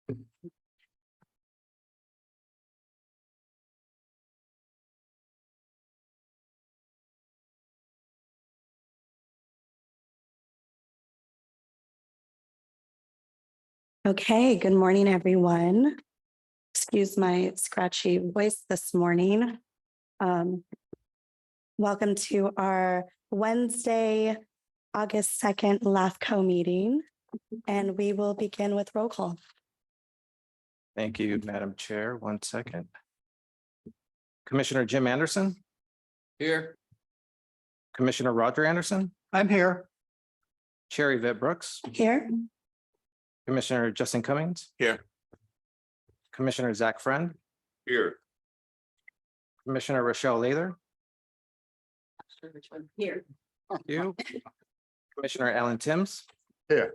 Okay, good morning, everyone. Excuse my scratchy voice this morning. Welcome to our Wednesday, August 2nd LAFCO meeting, and we will begin with roll call. Thank you, Madam Chair. 1 second. Commissioner Jim Anderson. Here. Commissioner Roger Anderson. I'm here. Chair Yvette Brooks. Here, Commissioner Justin Cummings. Here. Commissioner Zach Friend. Here. Commissioner Rochelle Lather. here. Thank you. Commissioner Alan Timms. Here.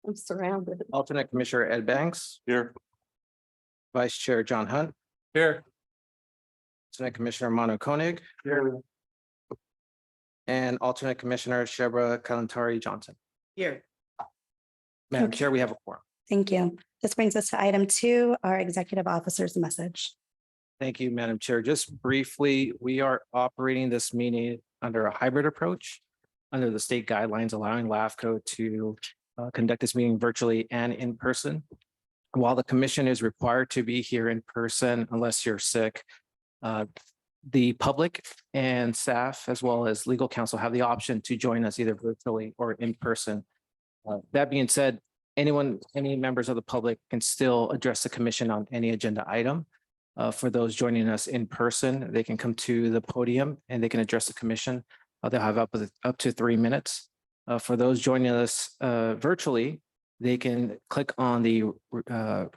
I'm surrounded. Alternate Commissioner Ed Banks. Here. Vice Chair John Hunt. Here. Alternate Commissioner Manu Koenig. Here. And alternate Commissioner Shebra Kalantari Johnson. Here. Madam Okay. Chair, we have a quorum. Thank you. This brings us to item 2, our executive officer's message. Thank you, Madam Chair. Just briefly, we are operating this meeting under a hybrid approach under the state guidelines allowing LAFCO to conduct this meeting virtually and in person. While the commission is required to be here in person unless you're sick, the public and staff, as well as legal counsel, have the option to join us either virtually or in person. That being said, any members of the public can still address the commission on any agenda item. For those joining us in person, they can come to the podium and they can address the commission. They'll have up to 3 minutes. For those joining us virtually, they can click on the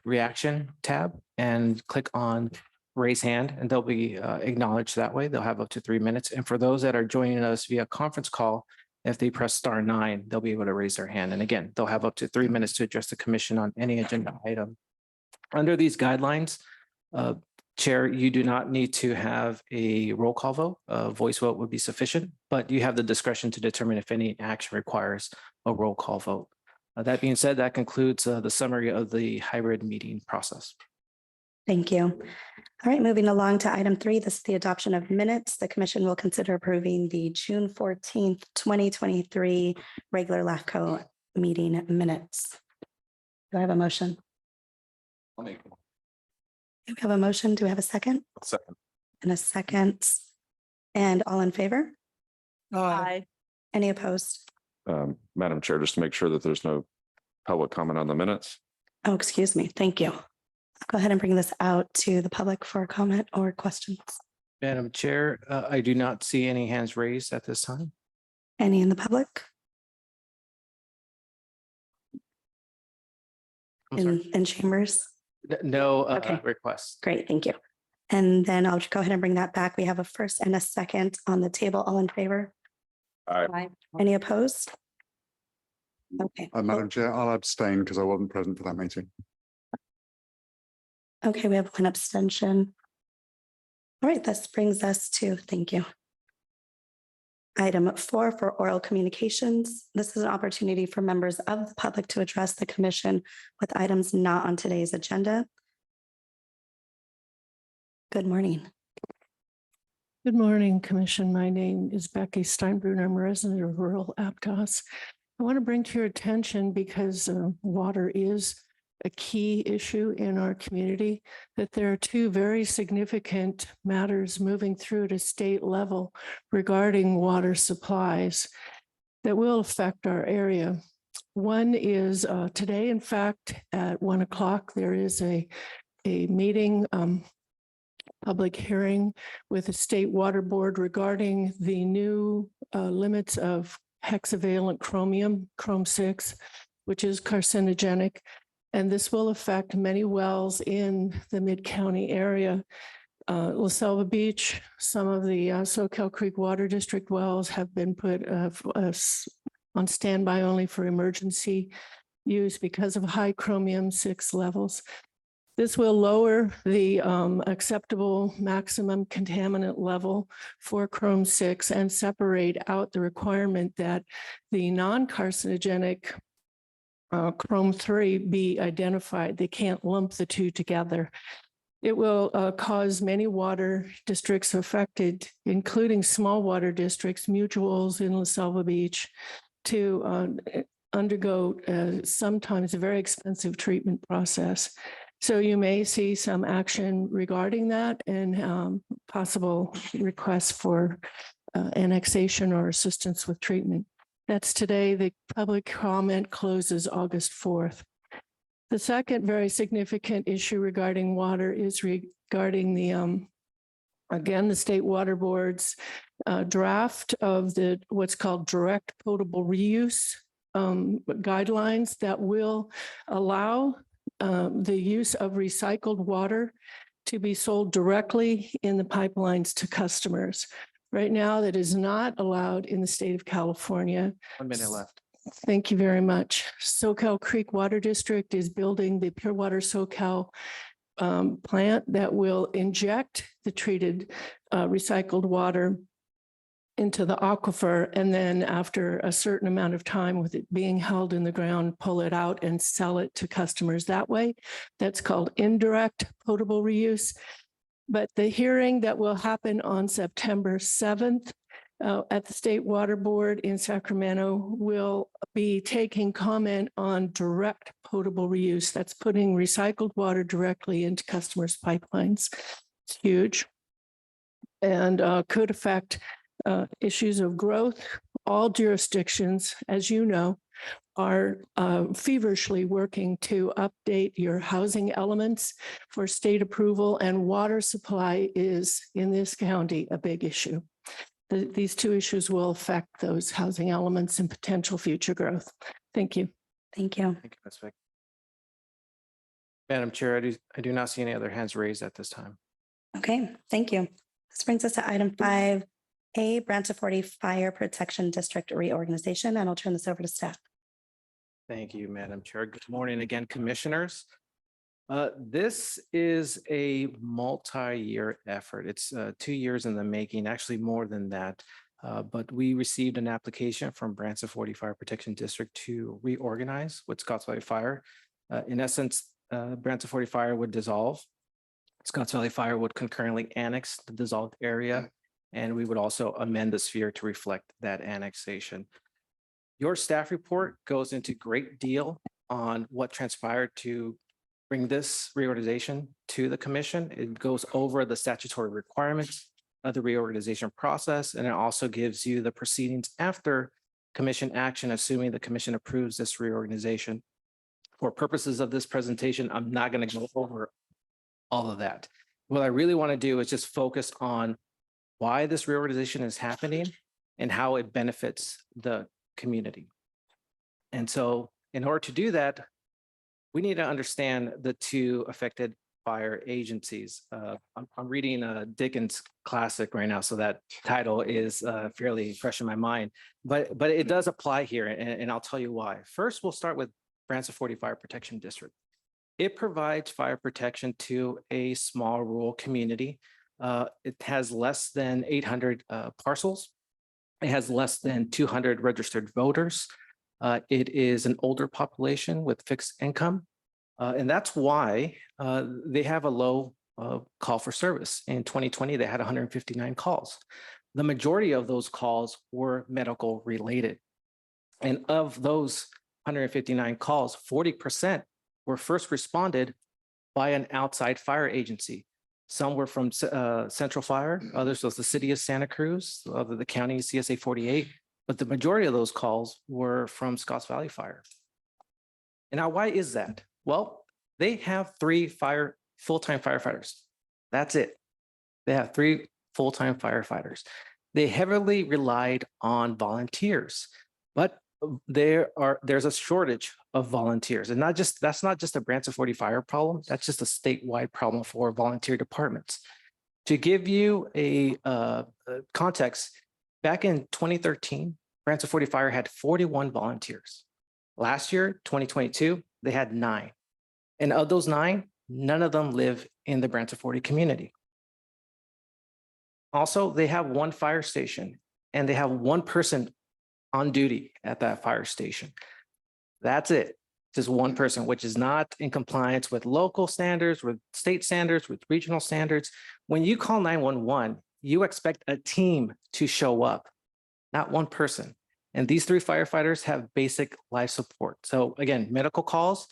reaction tab and click on raise hand, and they'll be acknowledged that way. They'll have up to 3 minutes. And for those that are joining us via conference call, if they press *9, they'll be able to raise their hand. And again, they'll have up to 3 minutes to address the commission on any agenda item. Under these guidelines, Chair, you do not need to have a roll call vote. A voice vote would be sufficient, but you have the discretion to determine if any action requires a roll call vote. That being said, that concludes the summary of the hybrid meeting process. Thank you. All right, moving along to item 3, this is the adoption of minutes. The commission will consider approving the June 14th, 2023 regular LAFCO meeting minutes. Do I have a motion? I'll make Do we have a motion? Do we have a second? a second. And a second. And all in favor? Aye. Any opposed? Madam Chair, just to make sure that there's no public comment on the minutes. Oh, excuse me. Thank you. I'll go ahead and bring this out to the public for comment or questions. Madam Chair, I do not see any hands raised at this time. Any in the public? In chambers? No Okay. requests. Great, thank you. And then I'll go ahead and bring that back. We have a first and a second on the table. All in favor? Aye. Any opposed? Okay. Madam Chair, I'll abstain because I wasn't present for that meeting. Okay, we have one abstention. All right, this brings us to, thank you. Item 4 for oral communications. This is an opportunity for members of the public to address the commission with items not on today's agenda. Good morning. Good morning, Commission. My name is Becky Steinbrunner. I'm a resident of rural Aptos. I want to bring to your attention, because water is a key issue in our community, that there are 2 very significant matters moving through at a state level regarding water supplies that will affect our area. One is today, in fact, at 1 o'clock, there is a meeting, public hearing with the State Water Board regarding the new limits of hexavalent chromium, Chrome 6, which is carcinogenic. And this will affect many wells in the Mid-County area. La Selva Beach, some of the Soquel Creek Water District wells have been put on standby only for emergency use because of high chromium 6 levels. This will lower the acceptable maximum contaminant level for Chrome 6 and separate out the requirement that the non-carcinogenic Chrome 3 be identified. They can't lump the two together. It will cause many water districts affected, including small water districts, mutuals in La Selva Beach, to undergo sometimes a very expensive treatment process. So you may see some action regarding that and possible requests for annexation or assistance with treatment. That's today. The public comment closes August 4th. The second very significant issue regarding water is regarding the, again, the State Water Board's draft of the what's called direct potable reuse guidelines that will allow the use of recycled water to be sold directly in the pipelines to customers. Right now, that is not allowed in the state of California. 1 minute left. Thank you very much. Soquel Creek Water District is building the Pure Water Soquel plant that will inject the treated recycled water into the aquifer, and then after a certain amount of time with it being held in the ground, pull it out and sell it to customers that way. That's called indirect potable reuse. But the hearing that will happen on September 7th at the State Water Board in Sacramento will be taking comment on direct potable reuse. That's putting recycled water directly into customers' pipelines. It's huge and could affect issues of growth. All jurisdictions, as you know, are feverishly working to update your housing elements for state approval, and water supply is in this county a big issue. These two issues will affect those housing elements and potential future growth. Thank you. Thank you. Thank you, Ms. Vick. Madam Chair, I do not see any other hands raised at this time. Okay, thank you. This brings us to item 5A, Branciforte Fire Protection District Reorganization, and I'll turn this over to staff. Thank you, Madam Chair. Good morning again, commissioners. This is a multi-year effort. It's 2 years in the making, actually more than that. But we received an application from Branciforte Fire Protection District to reorganize with Scotts Valley Fire. In essence, Branciforte Fire would dissolve. Scotts Valley Fire would concurrently annex the dissolved area, and we would also amend the sphere to reflect that annexation. Your staff report goes into great deal on what transpired to bring this reorganization to the commission. It goes over the statutory requirements of the reorganization process, and it also gives you the proceedings after commission action, assuming the commission approves this reorganization. For purposes of this presentation, I'm not going to go over all of that. What I really want to do is just focus on why this reorganization is happening and how it benefits the community. And so in order to do that, we need to understand the two affected fire agencies. I'm reading a Dickens classic right now, so that title is fairly fresh in my mind, but it does apply here, and I'll tell you why. First, we'll start with Branciforte Fire Protection District. It provides fire protection to a small rural community. It has less than 800 parcels. It has less than 200 registered voters. It is an older population with fixed income. And that's why they have a low call for service. In 2020, they had 159 calls. The majority of those calls were medical related. And of those 159 calls, 40% were first responded by an outside fire agency. Some were from Central Fire, others was the city of Santa Cruz, other the county CSA 48, but the majority of those calls were from Scotts Valley Fire. And now, why is that? Well, they have 3 full-time firefighters. That's it. They have 3 full-time firefighters. They heavily relied on volunteers, but there's a shortage of volunteers, and that's not just a Branciforte Fire problem. That's just a statewide problem for volunteer departments. To give you a context, back in 2013, Branciforte Fire had 41 volunteers. Last year, 2022, they had 9. And of those 9, none of them live in the Branciforte community. Also, they have 1 fire station, and they have 1 person on duty at that fire station. That's it. Just one person, which is not in compliance with local standards, with state standards, with regional standards. When you call 911, you expect a team to show up, not one person. And these 3 firefighters have basic life support. So again, medical calls,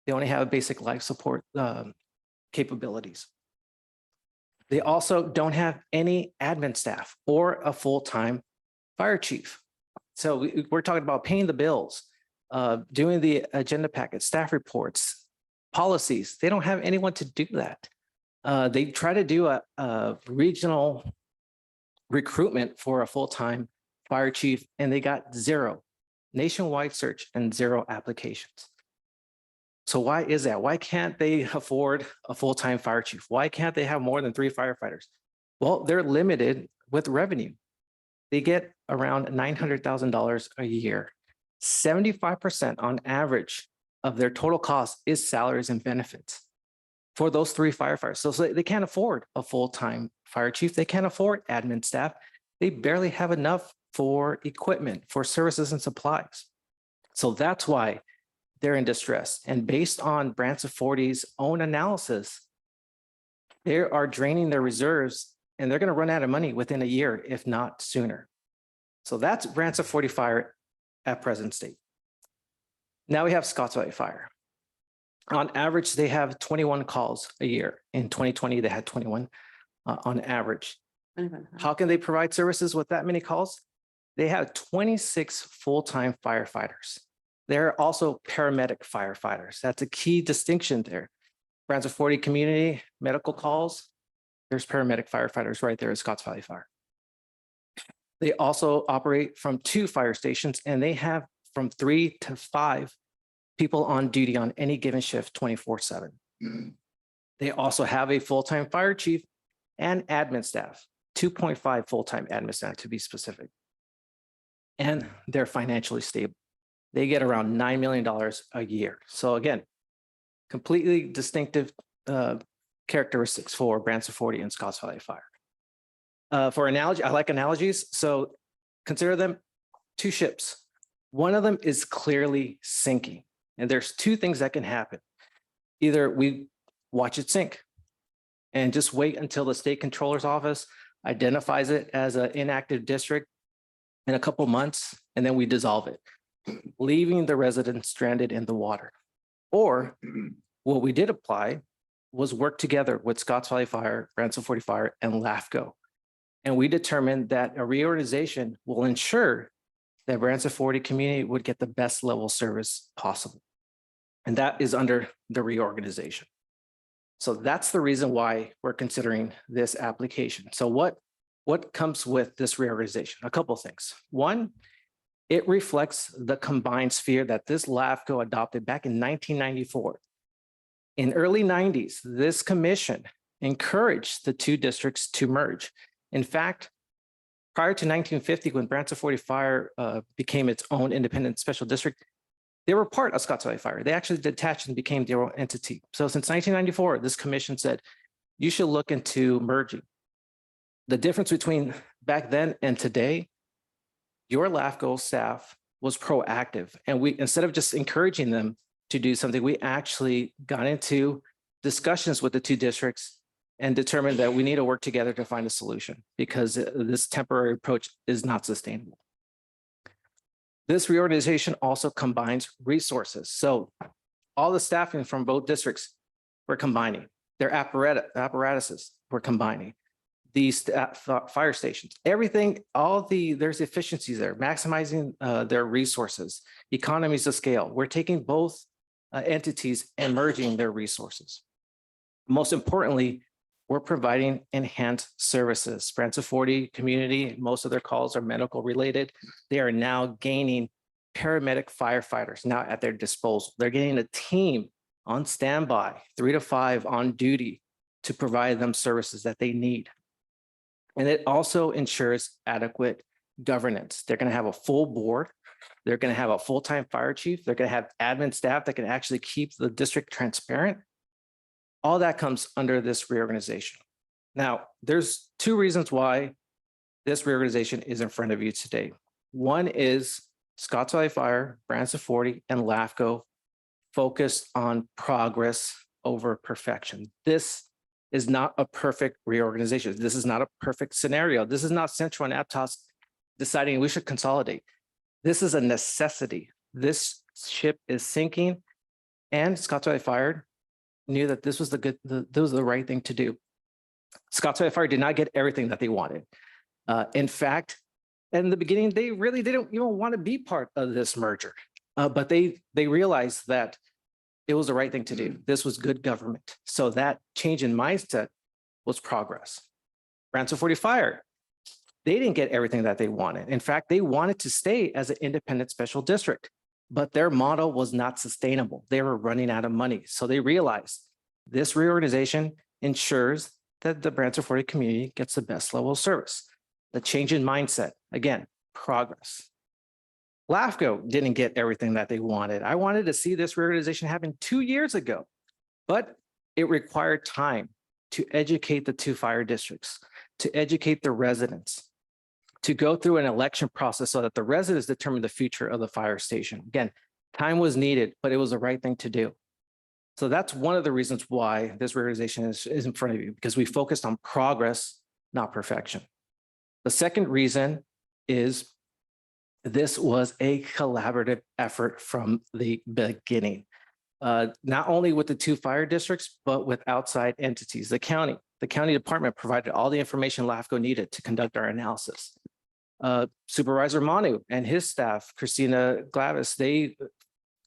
they only have basic life support capabilities. They also don't have any admin staff or a full-time fire chief. So we're talking about paying the bills, doing the agenda packets, staff reports, policies. They don't have anyone to do that. They try to do a regional recruitment for a full-time fire chief, and they got 0 nationwide search and 0 applications. So why is that? Why can't they afford a full-time fire chief? Why can't they have more than 3 firefighters? Well, they're limited with revenue. They get around $900,000 a year. 75% on average of their total cost is salaries and benefits for those 3 firefighters. So they can't afford a full-time fire chief. They can't afford admin staff. They barely have enough for equipment, for services and supplies. So that's why they're in distress. And based on Branciforte's own analysis, they are draining their reserves and they're going to run out of money within a year, if not sooner. So that's Branciforte Fire at present state. Now we have Scotts Valley Fire. On average, they have 21 calls a year. In 2020, they had 21 on average. How can they provide services with that many calls? They have 26 full-time firefighters. They're also paramedic firefighters. That's a key distinction there. Branciforte community medical calls, there's paramedic firefighters right there at Scotts Valley Fire. They also operate from 2 fire stations, and they have from 3 to 5 people on duty on any given shift 24/7. They also have a full-time fire chief and admin staff, 2.5 full-time admin staff to be specific. And they're financially stable. They get around $9 million a year. So again, completely distinctive characteristics for Branciforte and Scotts Valley Fire. For analogy, I like analogies. So consider them 2 ships. One of them is clearly sinking. And there's 2 things that can happen. Either we watch it sink and just wait until the state controller's office identifies it as an inactive district in a couple months, and then we dissolve it, leaving the residents stranded in the water. Or what we did apply was work together with Scotts Valley Fire, Branciforte Fire, and LAFCO. And we determined that a reorganization will ensure that Branciforte community would get the best level of service possible. And that is under the reorganization. So that's the reason why we're considering this application. So what comes with this reorganization? A couple of things. One, it reflects the combined sphere that this LAFCO adopted back in 1994. In early 90s, this commission encouraged the 2 districts to merge. In fact, prior to 1950, when Branciforte Fire became its own independent special district, they were part of Scotts Valley Fire. They actually detached and became their own entity. So since 1994, this commission said, you should look into merging. The difference between back then and today, your LAFCO staff was proactive. And we, instead of just encouraging them to do something, we actually got into discussions with the 2 districts and determined that we need to work together to find a solution because this temporary approach is not sustainable. This reorganization also combines resources. So all the staffing from both districts we're combining. Their apparatuses we're combining. These fire stations, everything, there's efficiencies there, maximizing their resources, economies of scale. We're taking both entities and merging their resources. Most importantly, we're providing enhanced services. Branciforte community, most of their calls are medical related. They are now gaining paramedic firefighters now at their disposal. They're getting a team on standby, 3 to 5 on duty to provide them services that they need. And it also ensures adequate governance. They're going to have a full board. They're going to have a full-time fire chief. They're going to have admin staff that can actually keep the district transparent. All that comes under this reorganization. Now, there's 2 reasons why this reorganization is in front of you today. One is Scotts Valley Fire, Branciforte, and LAFCO focused on progress over perfection. This is not a perfect reorganization. This is not a perfect scenario. This is not Central and Aptos deciding we should consolidate. This is a necessity. This ship is sinking, and Scotts Valley Fire knew that this was the right thing to do. Scotts Valley Fire did not get everything that they wanted. In fact, in the beginning, they really didn't even want to be part of this merger, but they realized that it was the right thing to do. This was good government. So that change in mindset was progress. Branciforte Fire, they didn't get everything that they wanted. In fact, they wanted to stay as an independent special district, but their model was not sustainable. They were running out of money. So they realized this reorganization ensures that the Branciforte community gets the best level of service. The change in mindset, again, progress. LAFCO didn't get everything that they wanted. I wanted to see this reorganization happen 2 years ago, but it required time to educate the 2 fire districts, to educate the residents, to go through an election process so that the residents determine the future of the fire station. Again, time was needed, but it was the right thing to do. So that's one of the reasons why this reorganization is in front of you, because we focused on progress, not perfection. The second reason is this was a collaborative effort from the beginning, not only with the 2 fire districts, but with outside entities. The county department provided all the information LAFCO needed to conduct our analysis. Supervisor Manu and his staff, Christina Glavis, they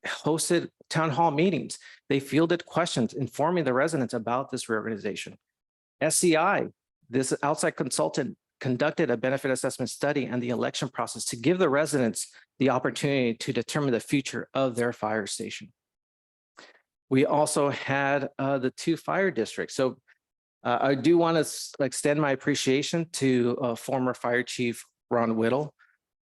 hosted town hall meetings. They fielded questions informing the residents about this reorganization. SCI, this outside consultant, conducted a benefit assessment study and the election process to give the residents the opportunity to determine the future of their fire station. We also had the 2 fire districts. So I do want to extend my appreciation to former Fire Chief Ron Whittle,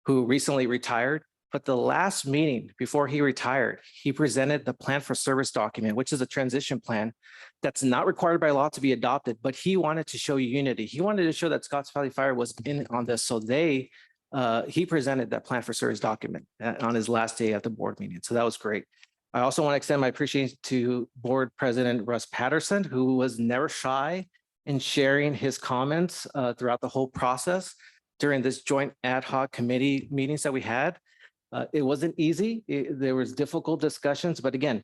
who recently retired. But the last meeting before he retired, he presented the plan for service document, which is a transition plan that's not required by law to be adopted, but he wanted to show unity. He wanted to show that Scotts Valley Fire was in on this. So he presented that plan for service document on his last day at the board meeting. So that was great. I also want to extend my appreciation to Board President Russ Patterson, who was never shy in sharing his comments throughout the whole process during this joint ad hoc committee meetings that we had. It wasn't easy. There was difficult discussions, but again,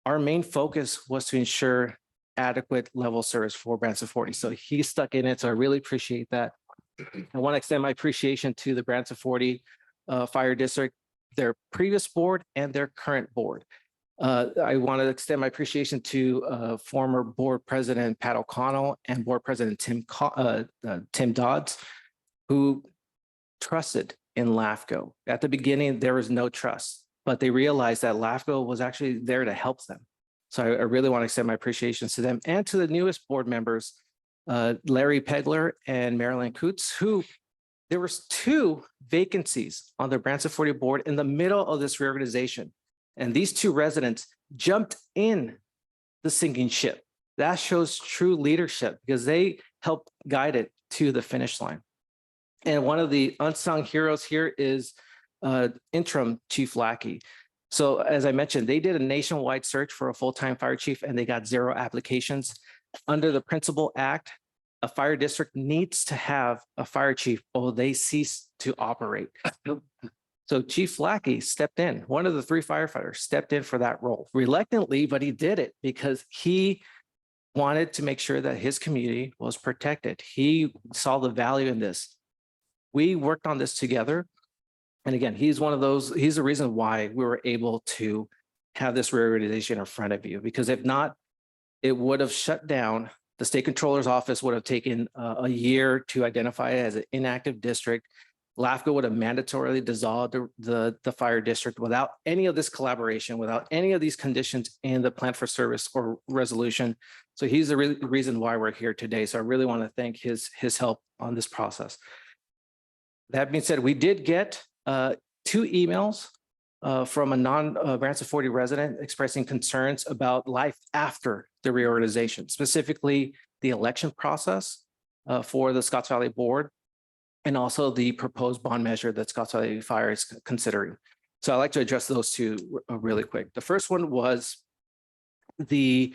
our main focus was to ensure adequate level service for Branciforte. So he stuck in it. So I really appreciate that. I want to extend my appreciation to the Branciforte Fire District, their previous board and their current board. I want to extend my appreciation to former board president Pat O'Connell and board president Tim Dodds, who trusted in LAFCO. At the beginning, there was no trust, but they realized that LAFCO was actually there to help them. So I really want to extend my appreciation to them and to the newest board members, Larry Pegler and Marilyn Coots, who there was 2 vacancies on the Branciforte board in the middle of this reorganization. And these 2 residents jumped in the sinking ship. That shows true leadership because they helped guide it to the finish line. And one of the unsung heroes here is interim Chief Lackey. So as I mentioned, they did a nationwide search for a full-time fire chief and they got 0 applications. Under the Principal Act, a fire district needs to have a fire chief or they cease to operate. So Chief Lackey stepped in. One of the 3 firefighters stepped in for that role reluctantly, but he did it because he wanted to make sure that his community was protected. He saw the value in this. We worked on this together. And again, he's the reason why we were able to have this reorganization in front of you, because if not, it would have shut down. The state controller's office would have taken a year to identify it as an inactive district. LAFCO would have mandatorily dissolved the fire district without any of this collaboration, without any of these conditions in the plan for service or resolution. So he's the reason why we're here today. So I really want to thank his help on this process. That being said, we did get 2 emails from a non-Branciforte resident expressing concerns about life after the reorganization, specifically the election process for the Scotts Valley Board, and also the proposed bond measure that Scotts Valley Fire is considering. So I'd like to address those two really quick. The first one was the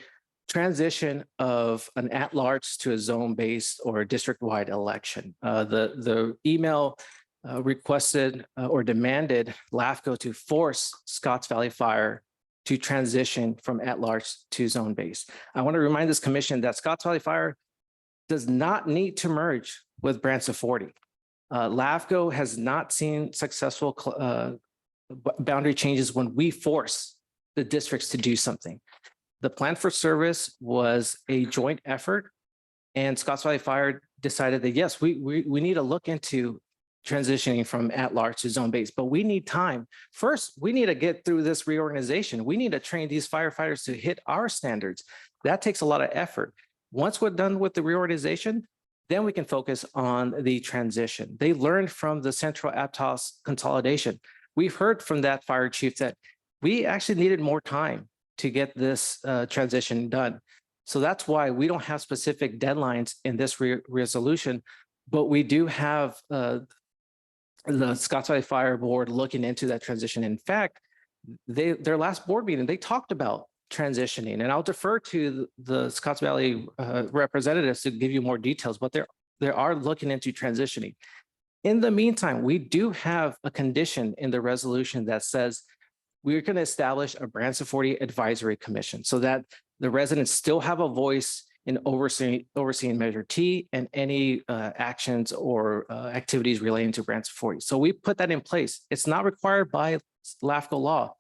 transition of an at-large to a zone-based or a district-wide election. The email requested or demanded LAFCO to force Scotts Valley Fire to transition from at-large to zone-based. I want to remind this commission that Scotts Valley Fire does not need to merge with Branciforte. LAFCO has not seen successful boundary changes when we force the districts to do something. The plan for service was a joint effort, and Scotts Valley Fire decided that, yes, we need to look into transitioning from at-large to zone-based, but we need time. First, we need to get through this reorganization. We need to train these firefighters to hit our standards. That takes a lot of effort. Once we're done with the reorganization, then we can focus on the transition. They learned from the Central Aptos consolidation. We've heard from that fire chief that we actually needed more time to get this transition done. So that's why we don't have specific deadlines in this resolution, but we do have the Scotts Valley Fire Board looking into that transition. In fact, their last board meeting, they talked about transitioning, and I'll defer to the Scotts Valley representatives to give you more details, but they are looking into transitioning. In the meantime, we do have a condition in the resolution that says we're going to establish a Branciforte Advisory Commission so that the residents still have a voice in overseeing Measure T and any actions or activities relating to Branciforte. So we put that in place. It's not required by LAFCO law,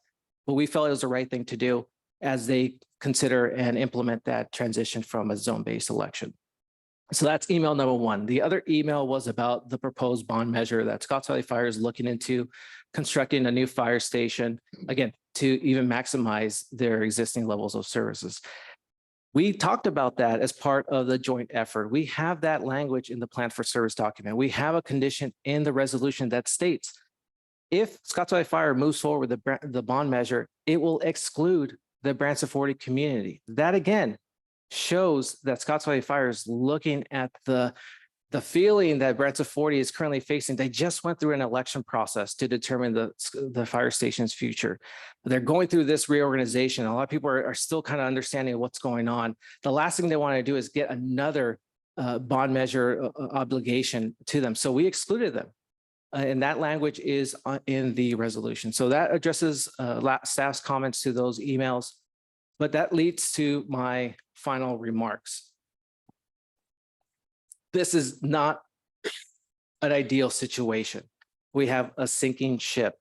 but we felt it was the right thing to do as they consider and implement that transition from a zone-based election. So that's email number one. The other email was about the proposed bond measure that Scotts Valley Fire is looking into constructing a new fire station, again, to even maximize their existing levels of services. We talked about that as part of the joint effort. We have that language in the plan for service document. We have a condition in the resolution that states if Scotts Valley Fire moves forward with the bond measure, it will exclude the Branciforte community. That again shows that Scotts Valley Fire is looking at the feeling that Branciforte is currently facing. They just went through an election process to determine the fire station's future. They're going through this reorganization. A lot of people are still kind of understanding what's going on. The last thing they want to do is get another bond measure obligation to them. So we excluded them. And that language is in the resolution. So that addresses staff's comments to those emails. But that leads to my final remarks. This is not an ideal situation. We have a sinking ship,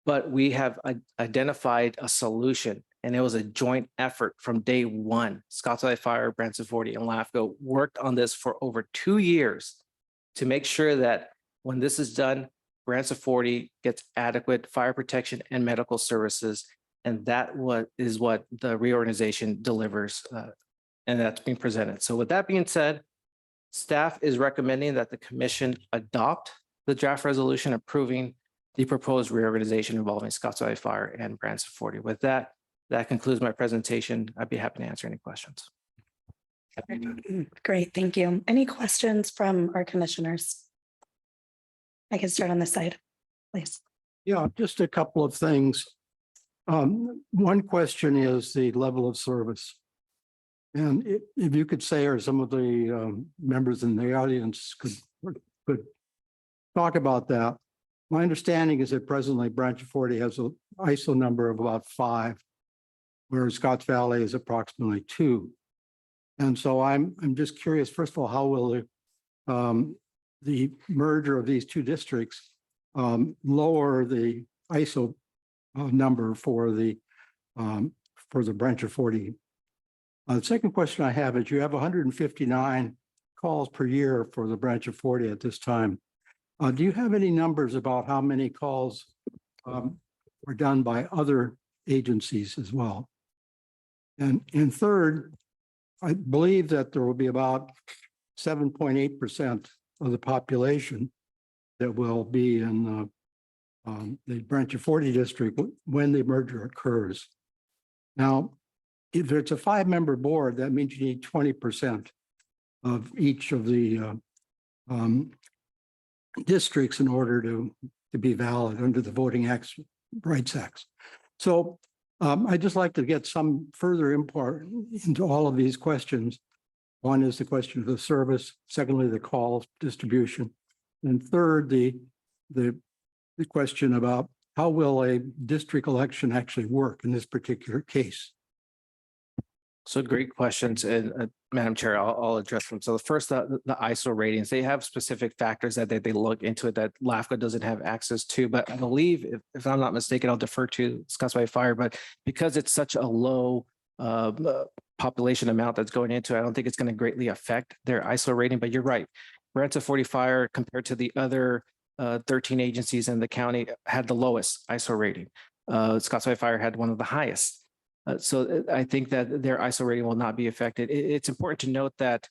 but we have identified a solution, and it was a joint effort from day one. Scotts Valley Fire, Branciforte, and LAFCO worked on this for over 2 years to make sure that when this is done, Branciforte gets adequate fire protection and medical services, and that is what the reorganization delivers, and that's being presented. So with that being said, staff is recommending that the commission adopt the draft resolution approving the proposed reorganization involving Scotts Valley Fire and Branciforte. With that, that concludes my presentation. I'd be happy to answer any questions. Great, thank you. Any questions from our commissioners? I can start on this side, please. Yeah, just a couple of things. One question is the level of service. And if you could say, or some of the members in the audience could talk about that. My understanding is that presently Branciforte has an ISO number of about 5, whereas Scotts Valley is approximately 2. And so I'm just curious, first of all, how will the merger of these two districts lower the ISO number for the Branciforte? The second question I have is you have 159 calls per year for the Branciforte at this time. Do you have any numbers about how many calls were done by other agencies as well? And third, I believe that there will be about 7.8% of the population that will be in the Branciforte district when the merger occurs. Now, if it's a 5-member board, that means you need 20% of each of the districts in order to be valid under the Voting Acts right sex. So I'd just like to get some further import into all of these questions. One is the question of the service, secondly, the call distribution, and third, the question about how will a district election actually work in this particular case? So great questions, and Madam Chair, I'll address them. So the first, the ISO ratings, they have specific factors that they look into it that LAFCO doesn't have access to. But I believe, if I'm not mistaken, I'll defer to Scotts Valley Fire. But because it's such a low population amount that's going into it, I don't think it's going to greatly affect their ISO rating. But you're right, Branciforte Fire compared to the other 13 agencies in the county had the lowest ISO rating. Scotts Valley Fire had one of the highest. So I think that their ISO rating will not be affected. It's important to note that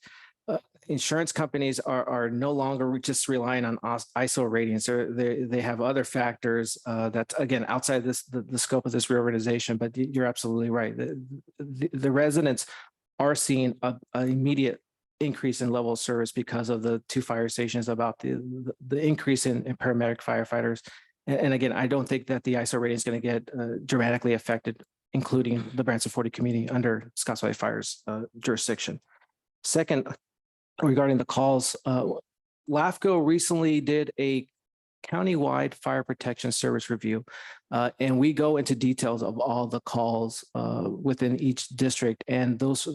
insurance companies are no longer just relying on ISO ratings. They have other factors that, again, outside the scope of this reorganization. But you're absolutely right. The residents are seeing an immediate increase in level of service because of the 2 fire stations, about the increase in paramedic firefighters. And again, I don't think that the ISO rating is going to get dramatically affected, including the Branciforte community under Scotts Valley Fire's jurisdiction. Second, regarding the calls, LAFCO recently did a countywide fire protection service review, and we go into details of all the calls within each district. And those,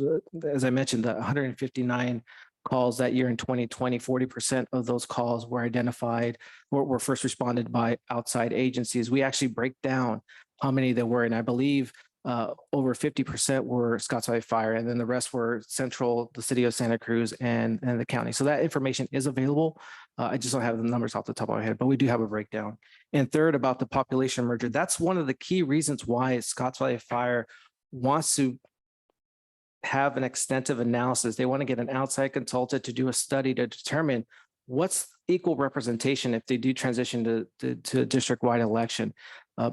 as I mentioned, the 159 calls that year in 2020, 40% of those calls were identified or were first responded by outside agencies. We actually break down how many there were, and I believe over 50% were Scotts Valley Fire, and then the rest were Central, the city of Santa Cruz, and the county. So that information is available. I just don't have the numbers off the top of my head, but we do have a breakdown. And third, about the population merger, that's one of the key reasons why Scotts Valley Fire wants to have an extensive analysis. They want to get an outside consultant to do a study to determine what's equal representation if they do transition to a district-wide election.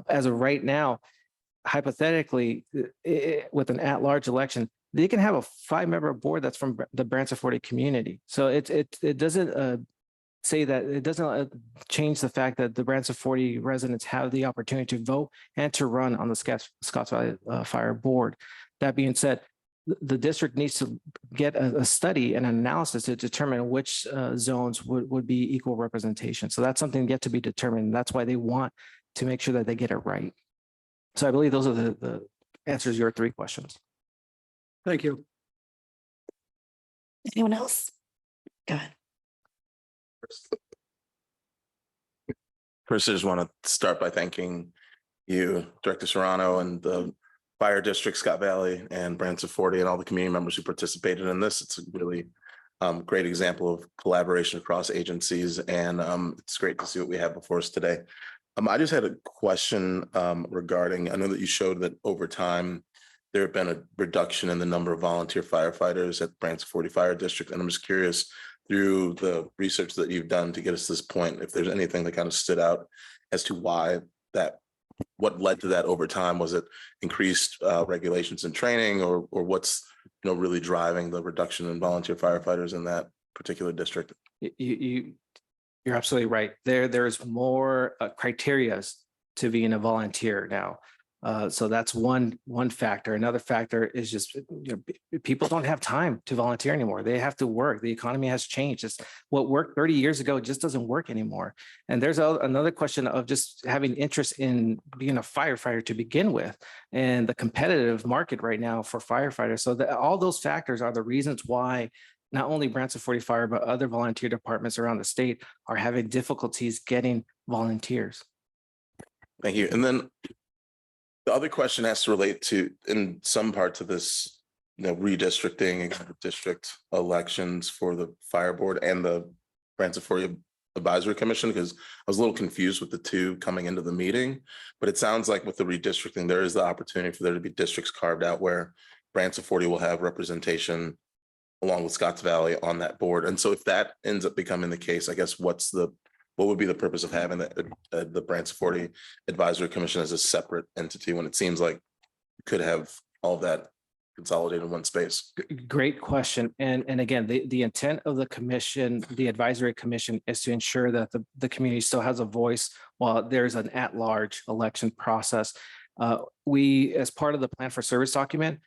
As of right now, hypothetically, with an at-large election, they can have a 5-member board that's from the Branciforte community. So it doesn't say that, it doesn't change the fact that the Branciforte residents have the opportunity to vote and to run on the Scotts Valley Fire board. That being said, the district needs to get a study and an analysis to determine which zones would be equal representation. So that's something yet to be determined. That's why they want to make sure that they get it right. So I believe those are the answers to your 3 questions. Thank you. Anyone else? Go ahead. First, I just want to start by thanking you, Director Serrano, and the Fire District, Scott Valley, and Branciforte, and all the community members who participated in this. It's a really great example of collaboration across agencies, and it's great to see what we have before us today. I just had a question regarding, I know that you showed that over time, there have been a reduction in the number of volunteer firefighters at Branciforte Fire District. And I'm just curious, through the research that you've done to get us to this point, if there's anything that kind of stood out as to why that, what led to that over time? Was it increased regulations and training, or what's really driving the reduction in volunteer firefighters in that particular district? You're absolutely right. There's more criteria to being a volunteer now. So that's one factor. Another factor is just people don't have time to volunteer anymore. They have to work. The economy has changed. It's what worked 30 years ago just doesn't work anymore. And there's another question of just having interest in being a firefighter to begin with, and the competitive market right now for firefighters. So all those factors are the reasons why not only Branciforte Fire, but other volunteer departments around the state are having difficulties getting volunteers. Thank you. And then the other question has to relate to, in some parts of this, redistricting and district elections for the fire board and the Branciforte Advisory Commission, because I was a little confused with the two coming into the meeting. But it sounds like with the redistricting, there is the opportunity for there to be districts carved out where Branciforte will have representation along with Scotts Valley on that board. And so if that ends up becoming the case, I guess what would be the purpose of having the Branciforte Advisory Commission as a separate entity when it seems like you could have all that consolidated in one space? Great question. And again, the intent of the commission, the advisory commission, is to ensure that the community still has a voice while there's an at-large election process. We, as part of the plan for service document,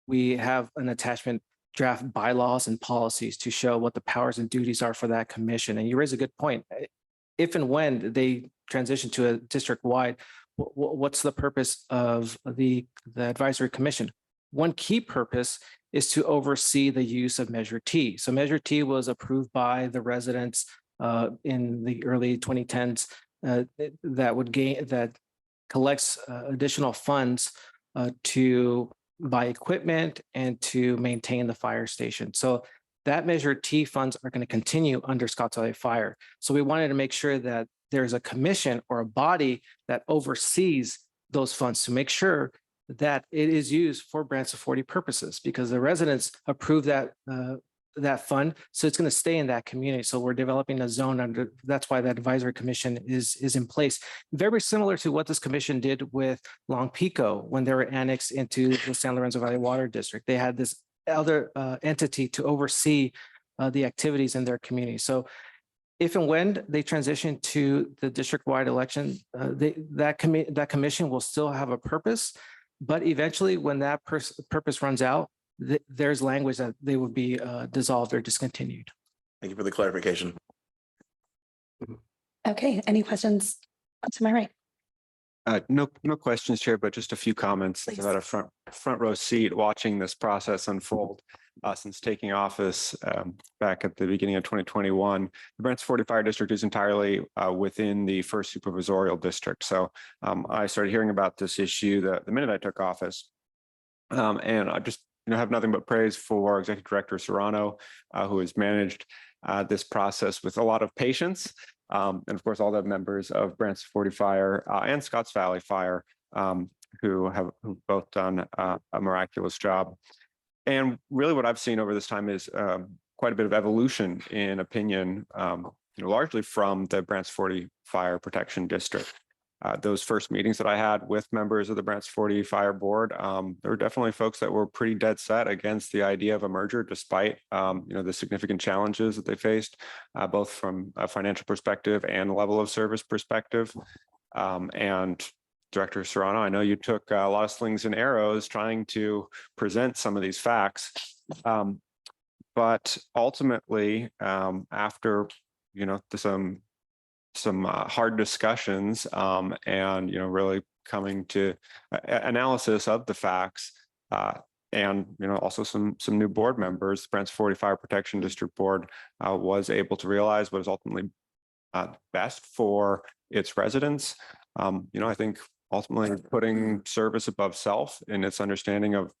we have an attachment draft bylaws and policies to show what the powers and duties are for that commission. And you raise a good point. If and when they transition to a district-wide, what's the purpose of the advisory commission? One key purpose is to oversee the use of Measure T. So Measure T was approved by the residents in the early 2010s that collects additional funds to buy equipment and to maintain the fire station. So that Measure T funds are going to continue under Scotts Valley Fire. So we wanted to make sure that there's a commission or a body that oversees those funds to make sure that it is used for Branciforte purposes, because the residents approve that fund, so it's going to stay in that community. So we're developing a zone under. That's why that advisory commission is in place. Very similar to what this commission did with Long Pico when they were annexed into the San Lorenzo Valley Water District. They had this other entity to oversee the activities in their community. So if and when they transition to the district-wide election, that commission will still have a purpose. But eventually, when that purpose runs out, there's language that they would be dissolved or discontinued. Thank you for the clarification. Okay, any questions to my right? No questions, Chair, but just a few comments. Please. I've had a front row seat watching this process unfold since taking office back at the beginning of 2021. The Branciforte Fire District is entirely within the first supervisorial district. So I started hearing about this issue the minute I took office. And I just have nothing but praise for Executive Director Serrano, who has managed this process with a lot of patience. And of course, all the members of Branciforte Fire and Scotts Valley Fire who've both done a miraculous job. And really what I've seen over this time is quite a bit of evolution in opinion, largely from the Branciforte Fire Protection District. Those first meetings that I had with members of the Branciforte Fire Board, there were definitely folks that were pretty dead set against the idea of a merger, despite the significant challenges that they faced, both from a financial perspective and level of service perspective. And Director Serrano, I know you took a lot of slings and arrows trying to present some of these facts, but ultimately, after some hard discussions and really coming to analysis of the facts and also some new board members, Branciforte Fire Protection District Board was able to realize what is ultimately best for its residents. I think ultimately putting service above self in its understanding of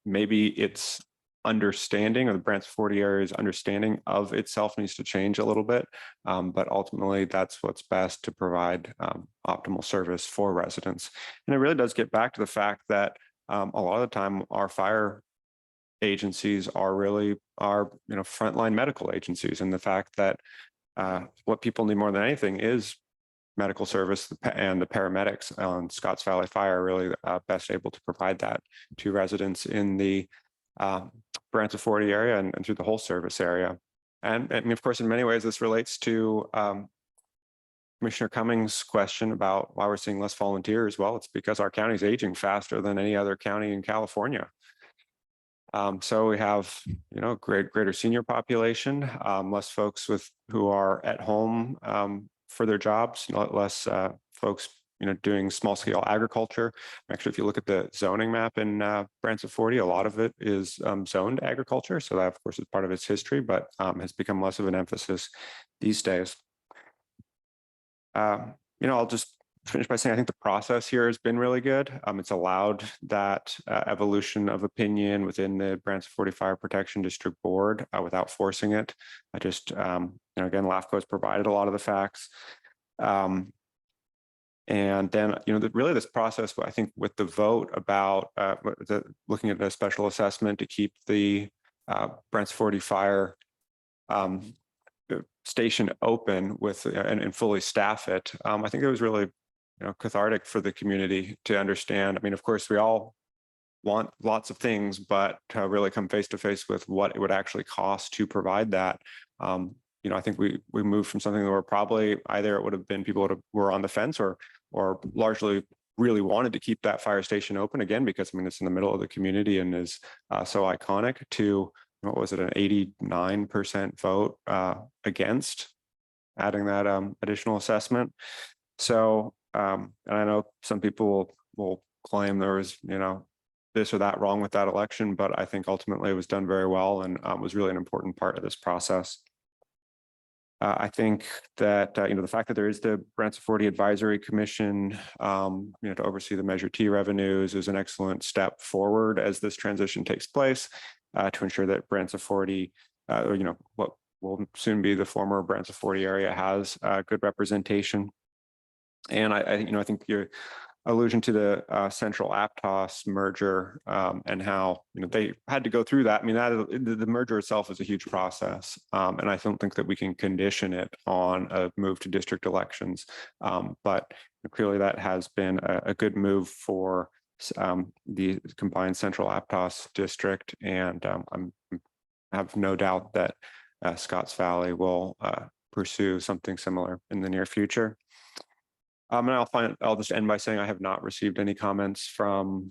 maybe its understanding, or the Branciforte area's understanding of itself, needs to change a little bit. But ultimately, that's what's best to provide optimal service for residents. And it really does get back to the fact that a lot of the time our fire agencies are really our frontline medical agencies, and the fact that what people need more than anything is medical service, and the paramedics on Scotts Valley Fire are really best able to provide that to residents in the Branciforte area and through the whole service area. And of course, in many ways, this relates to Commissioner Cummings' question about why we're seeing less volunteers. Well, it's because our county is aging faster than any other county in California. So we have, greater senior population, less folks who are at home for their jobs, less folks doing small scale agriculture. Actually, if you look at the zoning map in Branciforte, a lot of it is zoned agriculture. So that, of course, is part of its history, but has become less of an emphasis these days. I'll just finish by saying I think the process here has been really good. It's allowed that evolution of opinion within the Branciforte Fire Protection District Board without forcing it. Again, LAFCO has provided a lot of the facts. And then, really this process, I think, with the vote about looking at a special assessment to keep the Branciforte Fire station open and fully staff it, I think it was really cathartic for the community to understand. I mean, of course, we all want lots of things, but to really come face to face with what it would actually cost to provide that. I think we moved from something that were probably either it would have been people were on the fence or largely really wanted to keep that fire station open again, because I mean, it's in the middle of the community and is so iconic, to what was it, an 89% vote against adding that additional assessment. So, and I know some people will claim there was, this or that wrong with that election, but I think ultimately it was done very well and was really an important part of this process. I think that, the fact that there is the Branciforte Advisory Commission, to oversee the Measure T revenues is an excellent step forward as this transition takes place to ensure that Branciforte, what will soon be the former Branciforte area, has good representation. And I think your allusion to the Central Aptos merger and how they had to go through that. I mean, the merger itself is a huge process, and I don't think that we can condition it on a move to district elections. But clearly, that has been a good move for the combined Central Aptos district, and I have no doubt that Scotts Valley will pursue something similar in the near future. And I'll just end by saying I have not received any comments from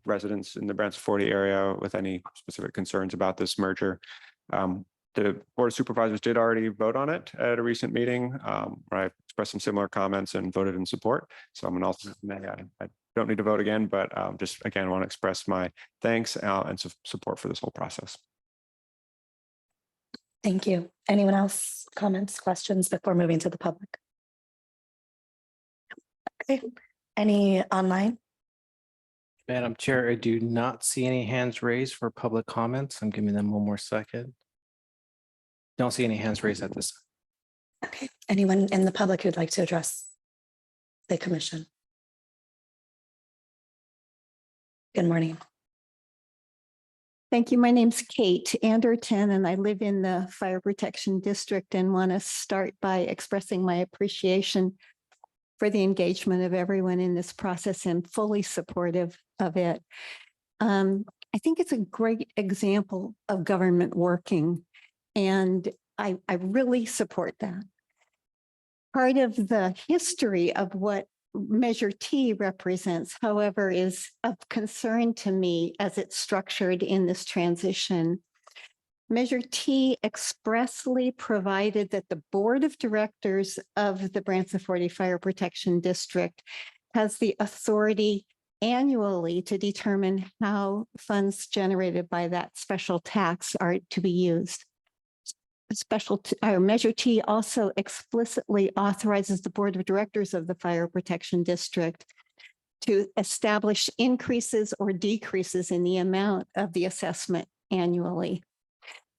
residents in the Branciforte area with any specific concerns about this merger. The Board of Supervisors did already vote on it at a recent meeting where I expressed some similar comments and voted in support. So I'm also, I don't need to vote again, but just again, want to express my thanks and support for this whole process. Thank you. Anyone else? Comments, questions before moving to the public? Okay. Any online? Madam Chair, I do not see any hands raised for public comments. I'm giving them one more second. Don't see any hands raised at this. Okay. Anyone in the public who'd like to address the commission? Good morning. Thank you. My name's Kate Anderton, and I live in the Fire Protection District and want to start by expressing my appreciation for the engagement of everyone in this process and fully supportive of it. I think it's a great example of government working, and I really support that. Part of the history of what Measure T represents, however, is of concern to me as it's structured in this transition. Measure T expressly provided that the Board of Directors of the Branciforte Fire Protection District has the authority annually to determine how funds generated by that special tax are to be used. Measure T also explicitly authorizes the Board of Directors of the Fire Protection District to establish increases or decreases in the amount of the assessment annually.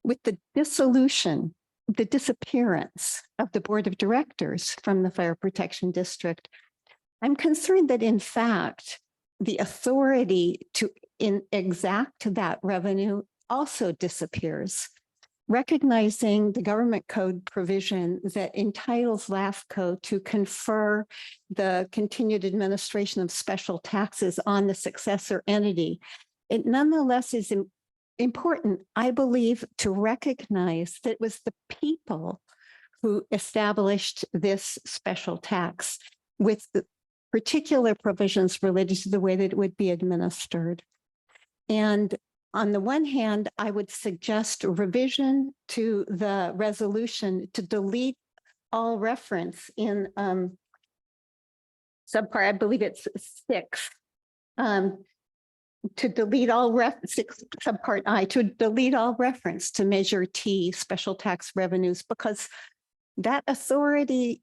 With the dissolution, the disappearance of the Board of Directors from the Fire Protection District, I'm concerned that in fact, the authority to exact that revenue also disappears. Recognizing the government code provision that entitles LAFCO to confer the continued administration of special taxes on the successor entity, it nonetheless is important, I believe, to recognize that it was the people who established this special tax with the particular provisions related to the way that it would be administered. And on the one hand, I would suggest a revision to the resolution to delete all reference in subpart, I believe it's 6, to delete all subpart I, to delete all reference to Measure T special tax revenues, because that authority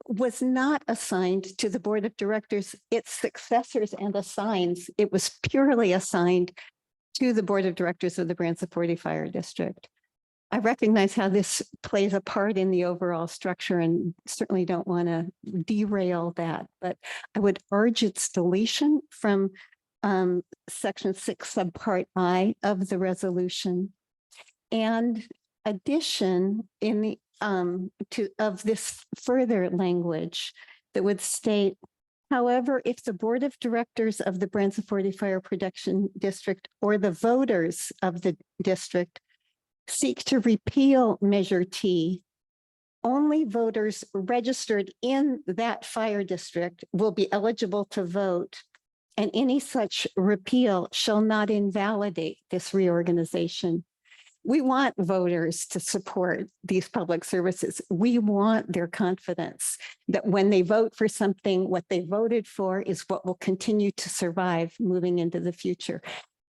was not assigned to the Board of Directors, its successors and assigns. It was purely assigned to the Board of Directors of the Branciforte Fire District. I recognize how this plays a part in the overall structure and certainly don't want to derail that, but I would urge its deletion from section 6 subpart I of the resolution, and addition in the of this further language that would state However, if the Board of Directors of the Branciforte Fire Protection District or the voters of the district seek to repeal Measure T, only voters registered in that fire district will be eligible to vote, and any such repeal shall not invalidate this reorganization. We want voters to support these public services. We want their confidence that when they vote for something, what they voted for is what will continue to survive moving into the future.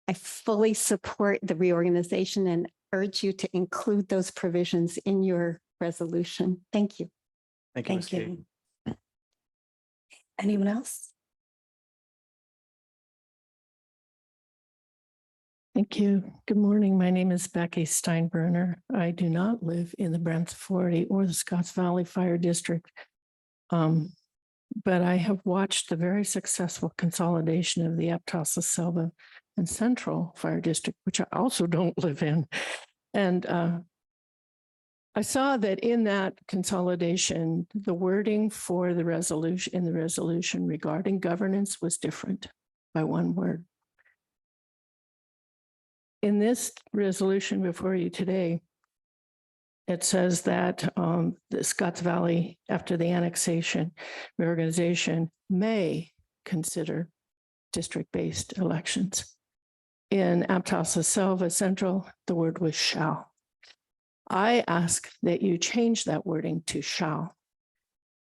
I fully support the reorganization and urge you to include those provisions in your resolution. Thank you. Thank you, Ms. Thank Kate. you. Anyone else? Thank you. Good morning. My name is Becky Steinbruner. I do not live in the Branciforte or the Scotts Valley Fire District. But I have watched the very successful consolidation of the Aptos, Selva, and Central Fire District, which I also don't live in. And I saw that in that consolidation, the wording for the resolution regarding governance was different by one word. In this resolution before you today, it says that the Scotts Valley, after the annexation, reorganization may consider district-based elections. In Aptos, Selva, Central, the word was shall. I ask that you change that wording to shall.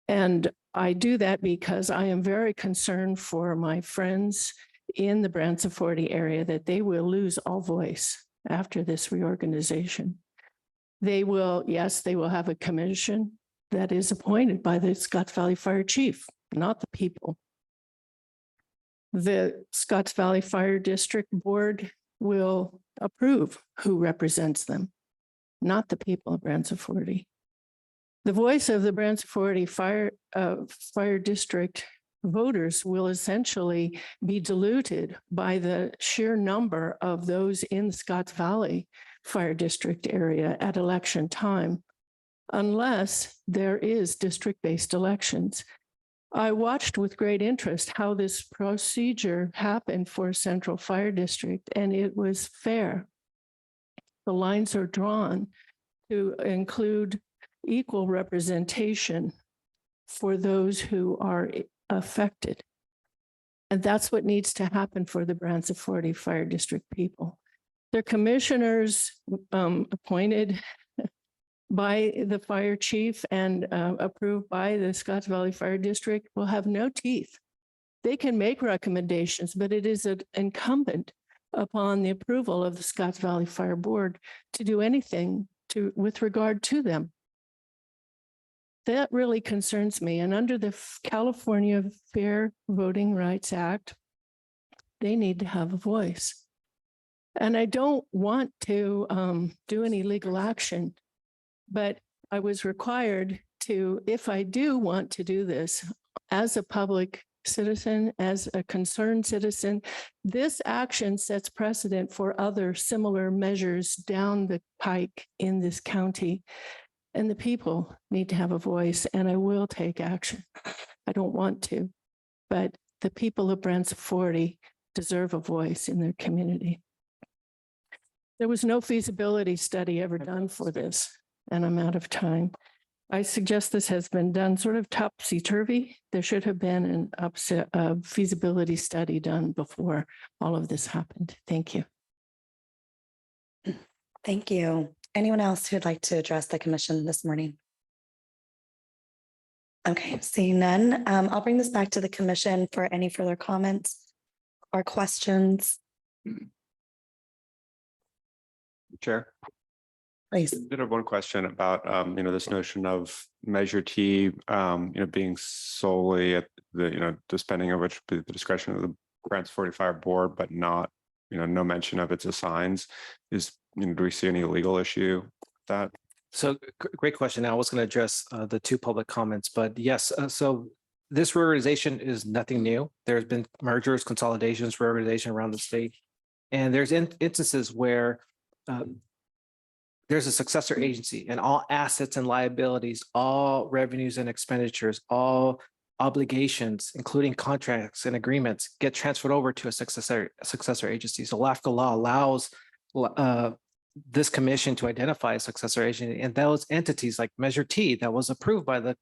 And I do that because I am very concerned for my friends in the Branciforte area that they will lose all voice after this reorganization. They will, yes, they will have a commission that is appointed by the Scotts Valley Fire Chief, not the people. The Scotts Valley Fire District Board will approve who represents them, not the people of Branciforte. The voice of the Branciforte Fire District voters will essentially be diluted by the sheer number of those in the Scotts Valley Fire District area at election time, unless there is district-based elections. I watched with great interest how this procedure happened for Central Fire District, and it was fair. The lines are drawn to include equal representation for those who are affected. And that's what needs to happen for the Branciforte Fire District people. Their commissioners appointed by the fire chief and approved by the Scotts Valley Fire District will have no teeth. They can make recommendations, but it is incumbent upon the approval of the Scotts Valley Fire Board to do anything with regard to them. That really concerns me. And under the California Fair Voting Rights Act, they need to have a voice. And I don't want to do any legal action, but I was required to, if I do want to do this as a public citizen, as a concerned citizen, this action sets precedent for other similar measures down the pike in this county. And the people need to have a voice, and I will take action. I don't want to, but the people of Branciforte deserve a voice in their community. There was no feasibility study ever done for this, and I'm out of time. I suggest this has been done sort of topsy-turvy. There should have been a feasibility study done before all of this happened. Thank you. Thank you. Anyone else who'd like to address the commission this morning? Okay, seeing none, I'll bring this back to the commission for any further comments or questions. Chair. Please. I did have one question about, this notion of Measure T, being solely at the, the spending of which the discretion of the Branciforte Fire Board, but not, no mention of its assigns. Do we see any legal issue with that? So great question. Now I was going to address the two public comments, but yes, so this reorganization is nothing new. There's been mergers, consolidations, reorganization around the state. And there's instances where there's a successor agency and all assets and liabilities, all revenues and expenditures, all obligations, including contracts and agreements, get transferred over to a successor agency. So LAFCO law allows this commission to identify a successor agency, and those entities like Measure T that was approved by the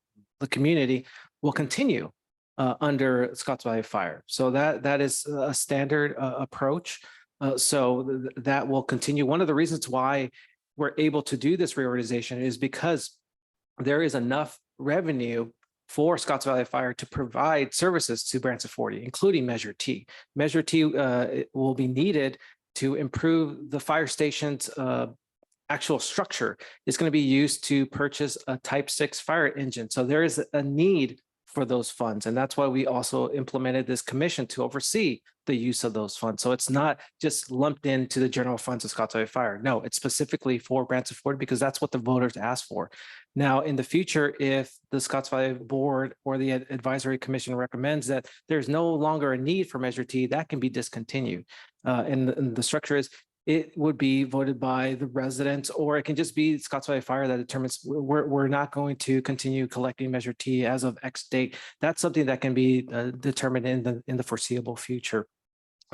community will continue under Scotts Valley Fire. So that is a standard approach. So that will continue. One of the reasons why we're able to do this reorganization is because there is enough revenue for Scotts Valley Fire to provide services to Branciforte, including Measure T. Measure T will be needed to improve the fire station's actual structure. It's going to be used to purchase a Type 6 fire engine. So there is a need for those funds. And that's why we also implemented this commission to oversee the use of those funds. So it's not just lumped into the general funds of Scotts Valley Fire. No, it's specifically for Branciforte because that's what the voters asked for. Now, in the future, if the Scotts Valley Board or the Advisory Commission recommends that there's no longer a need for Measure T, that can be discontinued. And the structure is it would be voted by the residents, or it can just be Scotts Valley Fire that determines we're not going to continue collecting Measure T as of X date. That's something that can be determined in the foreseeable future.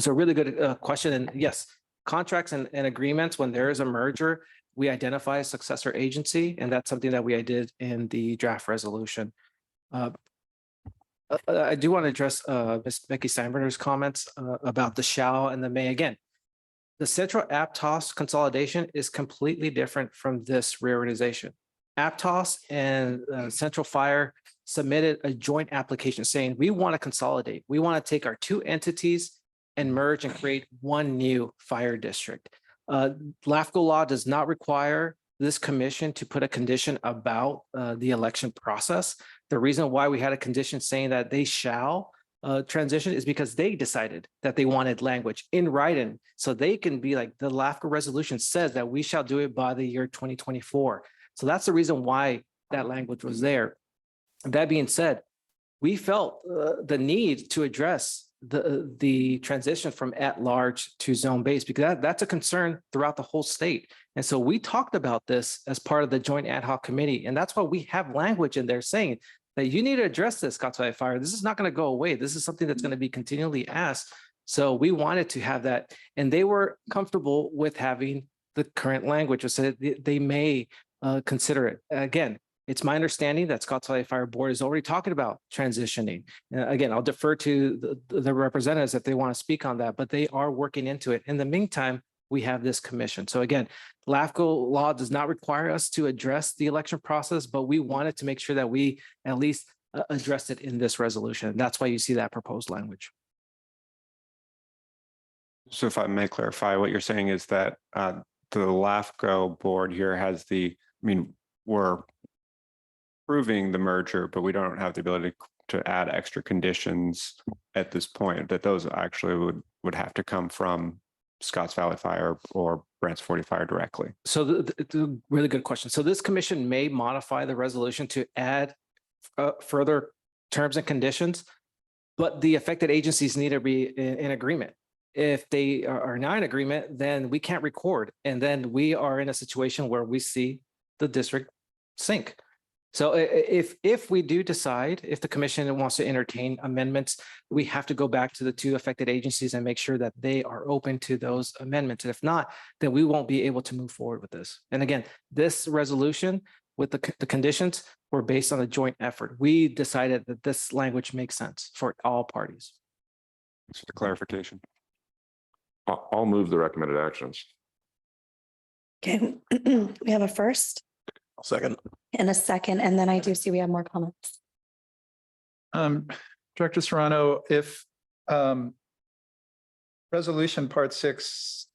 So a really good question. And yes, contracts and agreements, when there is a merger, we identify a successor agency, and that's something that we did in the draft resolution. I do want to address Ms. Becky Steinbrenner's comments about the shall and the may. Again, the Central Aptos consolidation is completely different from this reorganization. Aptos and Central Fire submitted a joint application saying, we want to consolidate. We want to take our two entities and merge and create one new fire district. LAFCO law does not require this commission to put a condition about the election process. The reason why we had a condition saying that they shall transition is because they decided that they wanted language in writing. So they can be like, the LAFCO resolution says that we shall do it by the year 2024. So that's the reason why that language was there. That being said, we felt the need to address the transition from at-large to zone-based, because that's a concern throughout the whole state. And so we talked about this as part of the joint ad hoc committee. And that's why we have language in there saying that you need to address this, Scotts Valley Fire. This is not going to go away. This is something that's going to be continually asked. So we wanted to have that. And they were comfortable with having the current language, which said they may consider it. Again, it's my understanding that Scotts Valley Fire Board is already talking about transitioning. Again, I'll defer to the representatives if they want to speak on that, but they are working into it. In the meantime, we have this commission. So again, LAFCO law does not require us to address the election process, but we wanted to make sure that we at least address it in this resolution. That's why you see that proposed language. So if I may clarify, what you're saying is that the LAFCO board here has we're approving the merger, but we don't have the ability to add extra conditions at this point, that those actually would have to come from Scotts Valley Fire or Branciforte Fire directly. So the really good question. So this commission may modify the resolution to add further terms and conditions, but the affected agencies need to be in agreement. If they are not in agreement, then we can't record. And then we are in a situation where we see the district sink. So if we do decide, if the commission wants to entertain amendments, we have to go back to the two affected agencies and make sure that they are open to those amendments. And if not, then we won't be able to move forward with this. And again, this resolution with the conditions were based on a joint effort. We decided that this language makes sense for all parties. Thanks for the clarification. I'll move the recommended actions. Okay, we have a first I'll second. and a second, and then I do see we have more comments. Director Serrano, if resolution part 6,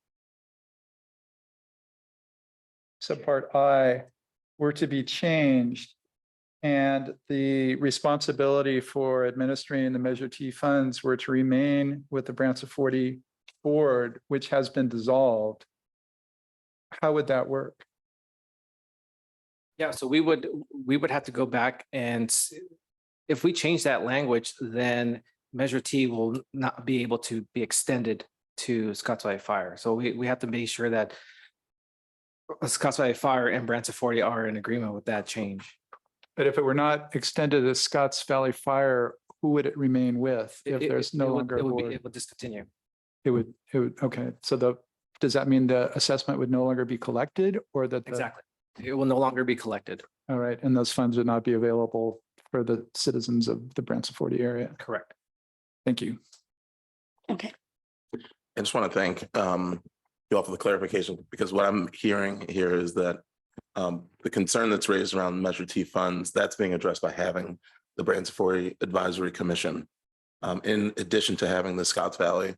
subpart I were to be changed and the responsibility for administering the Measure T funds were to remain with the Branciforte board, which has been dissolved, how would that work? Yeah, so we would have to go back, and if we change that language, then Measure T will not be able to be extended to Scotts Valley Fire. So we have to make sure that Scotts Valley Fire and Branciforte are in agreement with that change. But if it were not extended to Scotts Valley Fire, who would it remain with if there's no longer a board? It would discontinue. It would, okay. So does that mean the assessment would no longer be collected or that? Exactly. It will no longer be collected. All right. And those funds would not be available for the citizens of the Branciforte area. Correct. Thank you. Okay. I just want to thank you all for the clarification, because what I'm hearing here is that the concern that's raised around Measure T funds, that's being addressed by having the Branciforte Advisory Commission, in addition to having the Scotts Valley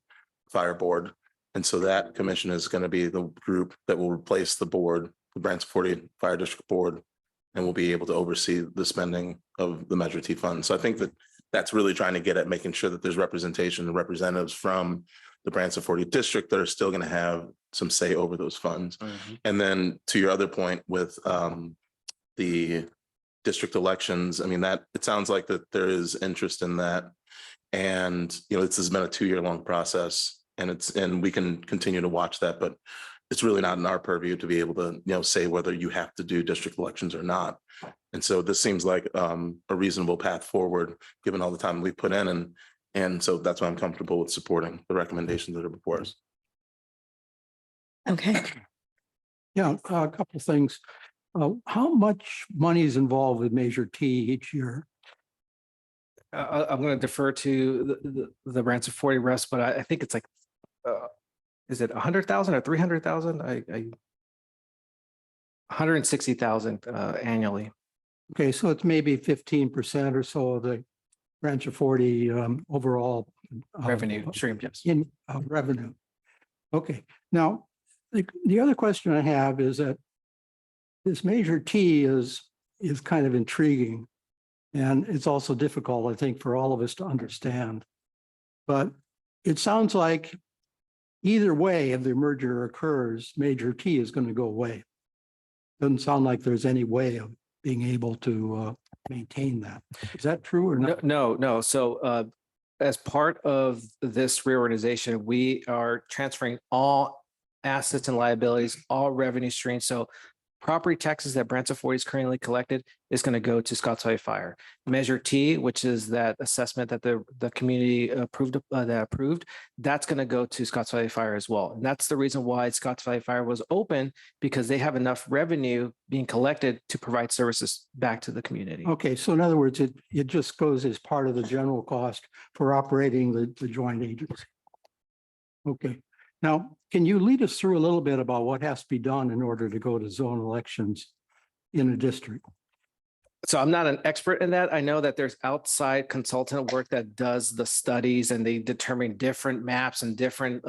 Fire Board. And so that commission is going to be the group that will replace the board, the Branciforte Fire District Board, and will be able to oversee the spending of the Measure T funds. So I think that that's really trying to get at making sure that there's representation and representatives from the Branciforte district that are still going to have some say over those funds. And then to your other point with the district elections, I mean, that it sounds like that there is interest in that. And, you know, this has been a 2-year long process, and we can continue to watch that, but it's really not in our purview to be able to, you know, say whether you have to do district elections or not. And so this seems like a reasonable path forward, given all the time we put in. And so that's why I'm comfortable with supporting the recommendations that are before us. Okay. Yeah, a couple of things. How much money is involved with Measure T each year? I'm going to defer to the Branciforte reps, but I think it's like, is it 100,000 or 300,000? 160,000 annually. Okay, so it's maybe 15% or so of the Branciforte overall Revenue stream, yes. in revenue. Okay, now the other question I have is that this Measure T is kind of intriguing, and it's also difficult, I think, for all of us to understand. But it sounds like either way, if the merger occurs, Measure T is going to go away. Doesn't sound like there's any way of being able to maintain that. Is that true or not? No. So as part of this reorganization, we are transferring all assets and liabilities, all revenue streams. So property taxes that Branciforte is currently collected is going to go to Scotts Valley Fire. Measure T, which is that assessment that the community approved, that's going to go to Scotts Valley Fire as well. And that's the reason why Scotts Valley Fire was open, because they have enough revenue being collected to provide services back to the community. Okay, so in other words, it just goes as part of the general cost for operating the joint agency. Okay. Now, can you lead us through a little bit about what has to be done in order to go to zone elections in a district? So I'm not an expert in that. I know that there's outside consultant work that does the studies, and they determine different maps and different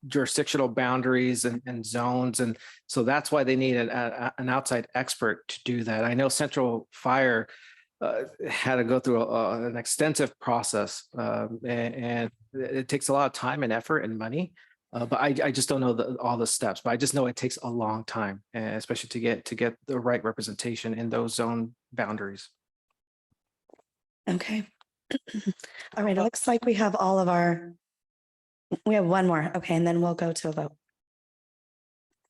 jurisdictional boundaries and zones. And so that's why they need an outside expert to do that. I know Central Fire had to go through an extensive process, and it takes a lot of time and effort and money. But I just don't know all the steps, but I just know it takes a long time, especially to get the right representation in those zone boundaries. Okay. All right. It looks like we have we have one more. Okay. And then we'll go to a vote.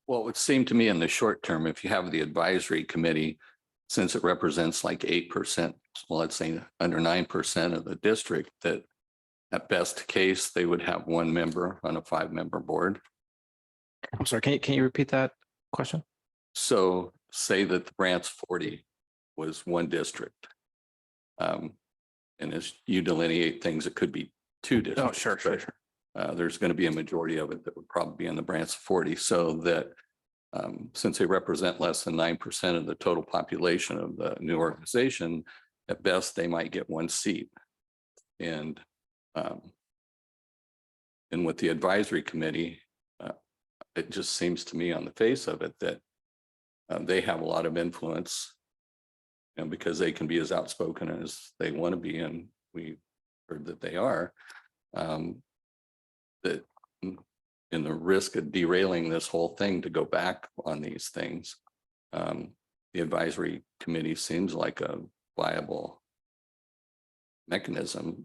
Well, it would seem to me in the short term, if you have the advisory committee, since it represents like 8%, well, let's say under 9% of the district, that at best case, they would have one member on a 5-member board. I'm sorry, can you repeat that question? So say that the Branciforte was one district. And as you delineate things, it could be 2 districts. Oh, sure. There's going to be a majority of it that would probably be in the Branciforte, so that since they represent less than 9% of the total population of the new organization, at best, they might get 1 seat. And with the advisory committee, it just seems to me on the face of it that they have a lot of influence, and because they can be as outspoken as they want to be, and we heard that they are, that in the risk of derailing this whole thing to go back on these things, the advisory committee seems like a viable mechanism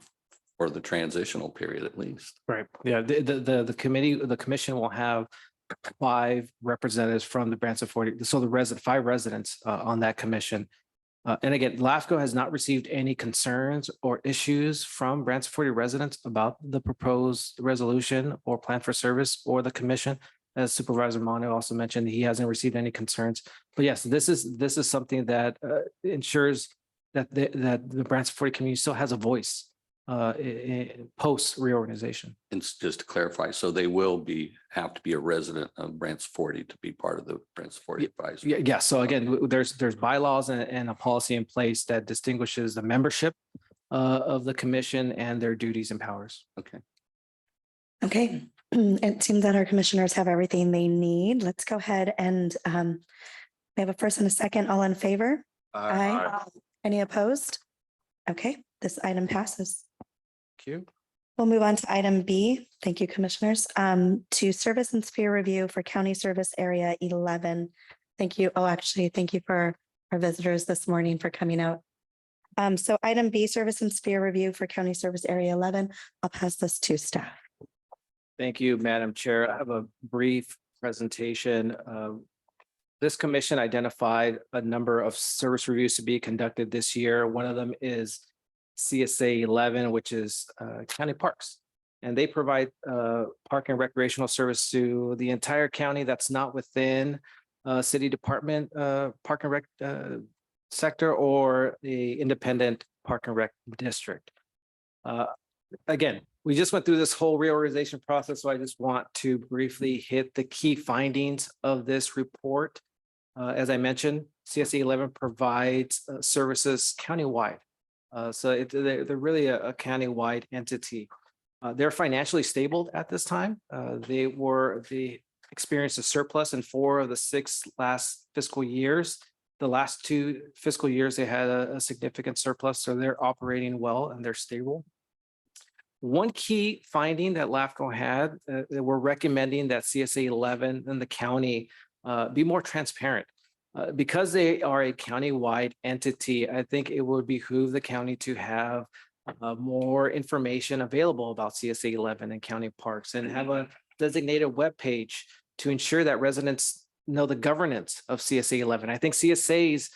for the transitional period, at least. Right. Yeah. The commission will have 5 representatives from the Branciforte. So 5 residents on that commission. And again, LAFCO has not received any concerns or issues from Branciforte residents about the proposed resolution or plan for service or the commission. As Supervisor Mono also mentioned, he hasn't received any concerns. But yes, this is something that ensures that the Branciforte community still has a voice post reorganization. And just to clarify, so they will have to be a resident of Branciforte to be part of the Branciforte advisory. Yeah. So again, there's bylaws and a policy in place that distinguishes the membership of the commission and their duties and powers. Okay. Okay, it seems that our commissioners have everything they need. Let's go ahead and we have a first and a second. All in favor? Aye. Any opposed? Okay, this item passes. Thank you. We'll move on to item B. Thank you, commissioners. To service and sphere review for County Service Area 11. Thank you. Oh, actually, thank you for our visitors this morning for coming out. So item B, service and sphere review for County Service Area 11. I'll pass this to staff. Thank you, Madam Chair. I have a brief presentation. This commission identified a number of service reviews to be conducted this year. One of them is CSA 11, which is county parks. And they provide park and recreational service to the entire county that's not within city department park and rec sector or the independent park and rec district. Again, we just went through this whole reorganization process, so I just want to briefly hit the key findings of this report. As I mentioned, CSA 11 provides services countywide. So they're really a countywide entity. They're financially stable at this time. They experienced a surplus in 4 of the 6 last fiscal years. The last 2 fiscal years, they had a significant surplus, so they're operating well and they're stable. One key finding that LAFCO had, we're recommending that CSA 11 and the county be more transparent. Because they are a county-wide entity, I think it would behoove the county to have more information available about CSA 11 and county parks and have a designated webpage to ensure that residents know the governance of CSA 11. I think CSAs,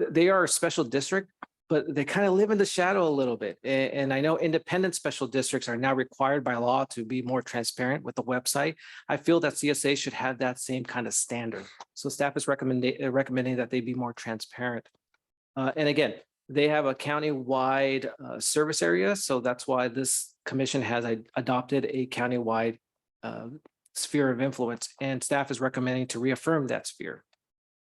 they are a special district, but they kind of live in the shadow a little bit. And I know independent special districts are now required by law to be more transparent with the website. I feel that CSA should have that same kind of standard. So staff is recommending that they be more transparent. And again, they have a county-wide service area. So that's why this commission has adopted a county-wide sphere of influence, and staff is recommending to reaffirm that sphere.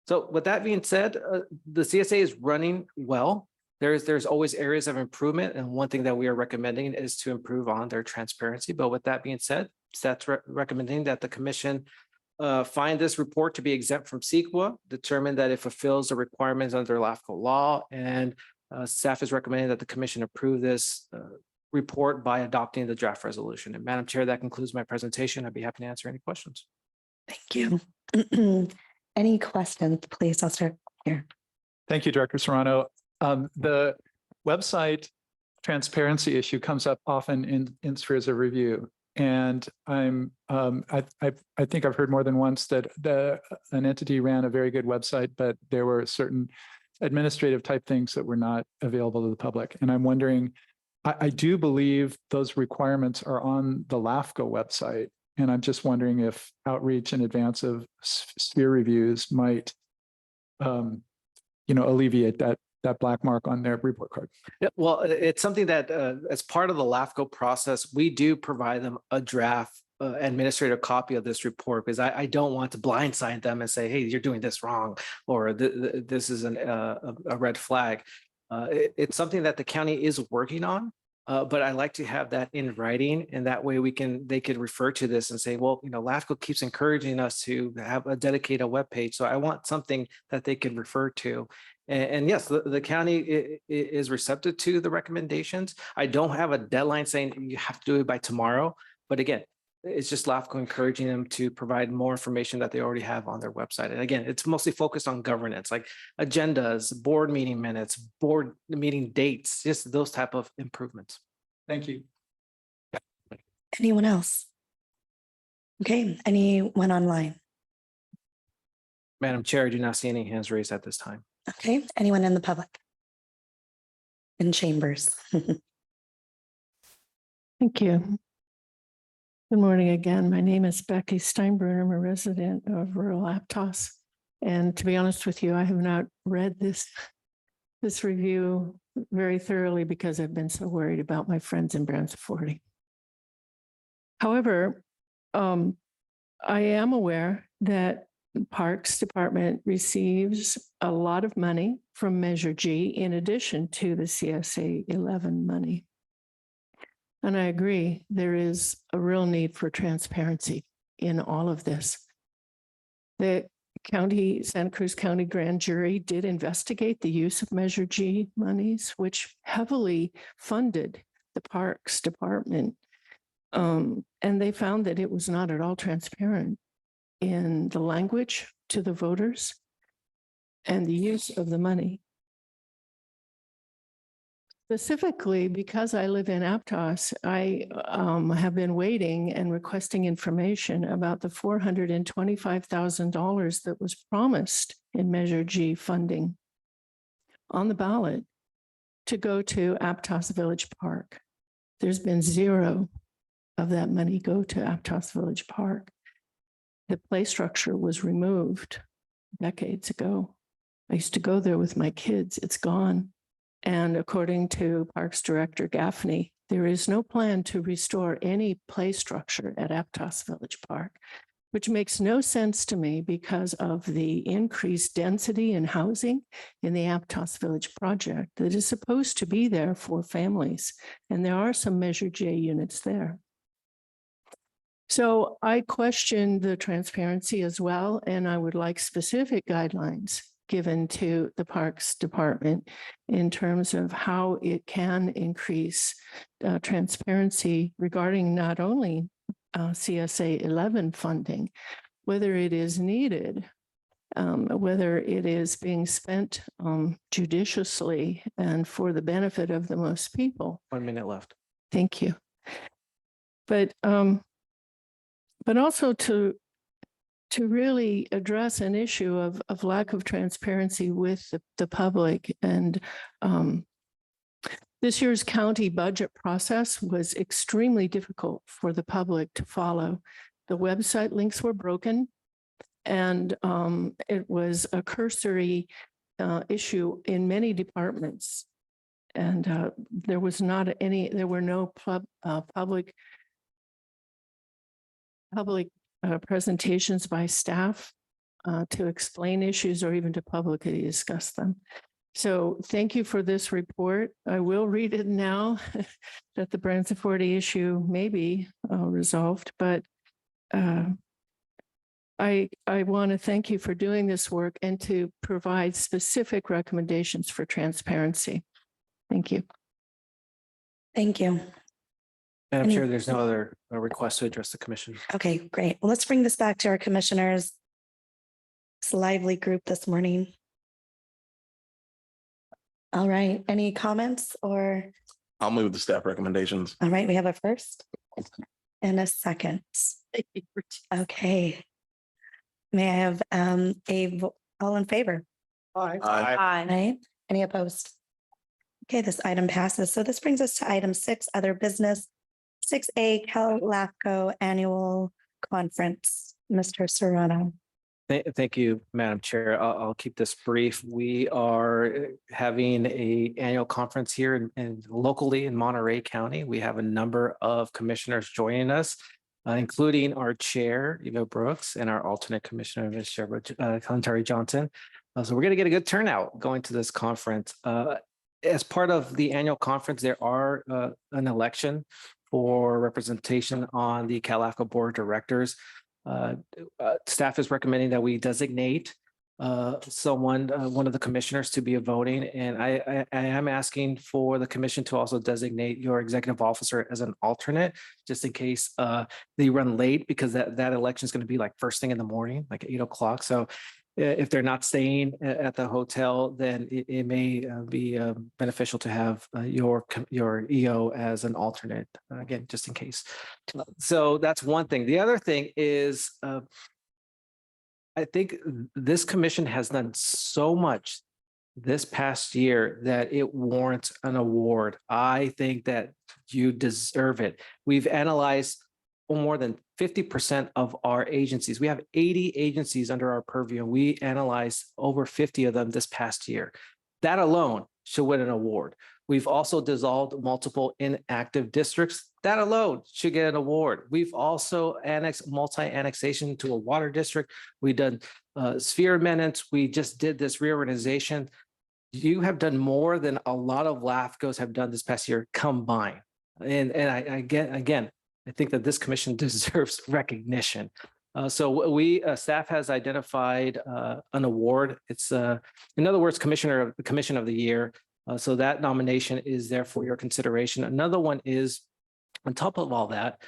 So with that being said, the CSA is running well. There's always areas of improvement, and one thing that we are recommending is to improve on their transparency. But with that being said, staff's recommending that the commission find this report to be exempt from CEQA, determine that it fulfills the requirements under LAFCO law, and staff is recommending that the commission approve this report by adopting the draft resolution. And Madam Chair, that concludes my presentation. I'd be happy to answer any questions. Thank you. Any questions, please? I'll start here. Thank you, Director Serrano. The website transparency issue comes up often in spheres of review. And I think I've heard more than once that an entity ran a very good website, but there were certain administrative type things that were not available to the public. And I'm wondering, I do believe those requirements are on the LAFCO website. And I'm just wondering if outreach in advance of sphere reviews might, alleviate that black mark on their report card. Yeah, well, it's something that as part of the LAFCO process, we do provide them a draft administrative copy of this report, because I don't want to blindside them and say, hey, you're doing this wrong, or this is a red flag. It's something that the county is working on, but I like to have that in writing, and that way they could refer to this and say, well, LAFCO keeps encouraging us to have a dedicated webpage, so I want something that they can refer to. And yes, the county is receptive to the recommendations. I don't have a deadline saying you have to do it by tomorrow, but again, it's just LAFCO encouraging them to provide more information that they already have on their website. And again, it's mostly focused on governance, like agendas, board meeting minutes, board meeting dates, just those type of improvements. Thank you. Anyone else? Okay, anyone online? Madam Chair, I do not see any hands raised at this time. Okay, anyone in the public? in chambers. Thank you. Good morning again. My name is Becky Steinbrunner. I'm a resident of rural Aptos. And to be honest with you, I have not read this review very thoroughly because I've been so worried about my friends in Branciforte. However, I am aware that the Parks Department receives a lot of money from Measure G in addition to the CSA 11 money. And I agree, there is a real need for transparency in all of this. The Santa Cruz County Grand Jury did investigate the use of Measure G monies, which heavily funded the Parks Department. And they found that it was not at all transparent in the language to the voters and the use of the money. Specifically, because I live in Aptos, I have been waiting and requesting information about the $425,000 that was promised in Measure G funding on the ballot to go to Aptos Village Park. There's been zero of that money go to Aptos Village Park. The play structure was removed decades ago. I used to go there with my kids. It's gone. And according to Parks Director Gaffney, there is no plan to restore any play structure at Aptos Village Park, which makes no sense to me because of the increased density in housing in the Aptos Village project that is supposed to be there for families. And there are some Measure J units there. So I question the transparency as well, and I would like specific guidelines given to the Parks Department in terms of how it can increase transparency regarding not only CSA 11 funding, whether it is needed, whether it is being spent judiciously and for the benefit of the most people. 1 minute left. Thank you. But also to really address an issue of lack of transparency with the public. And this year's county budget process was extremely difficult for the public to follow. The website links were broken, and it was a cursory issue in many departments. And there were no public presentations by staff to explain issues or even to publicly discuss them. So thank you for this report. I will read it now that the Branciforte issue may be resolved, but I want to thank you for doing this work and to provide specific recommendations for transparency. Thank you. Thank you. Madam Any- Chair, there's no other request to address the commission. Okay, great. Well, let's bring this back to our commissioners. It's a lively group this morning. All right, any comments or, I'll move the staff recommendations. all right, we have a first and a second. Okay. May I have all in favor? Aye. Aye. Any opposed? Okay, this item passes. So this brings us to item 6, other business. 6A, LAFCO Annual Conference. Mr. Serrano. Thank you, Madam Chair. I'll keep this brief. We are having an annual conference here in locally in Monterey County. We have a number of commissioners joining us, including our chair, Eva Brooks, and our alternate commissioner, Ms. Terry Johnson. So we're going to get a good turnout going to this conference. As part of the annual conference, there are an election for representation on the LAFCO Board of Directors. Staff is recommending that we designate someone, one of the commissioners, to be voting. And I am asking for the commission to also designate your executive officer as an alternate, just in case they run late, because that election is going to be like first thing in the morning, like 8 o'clock. So if they're not staying at the hotel, then it may be beneficial to have your EO as an alternate, again, just in case. So that's one thing. The other thing is, I think this commission has done so much this past year that it warrants an award. I think that you deserve it. We've analyzed more than 50% of our agencies. We have 80 agencies under our purview, and we analyzed over 50 of them this past year. That alone should win an award. We've also dissolved multiple inactive districts. That alone should get an award. We've also annexed multi-annexation to a water district. We've done sphere amendments. We just did this reorganization. You have done more than a lot of LAFCOs have done this past year combined. And again, I think that this commission deserves recognition. So staff has identified an award. It's in other words, Commission of the Year. So that nomination is there for your consideration. Another one is, on top of all that,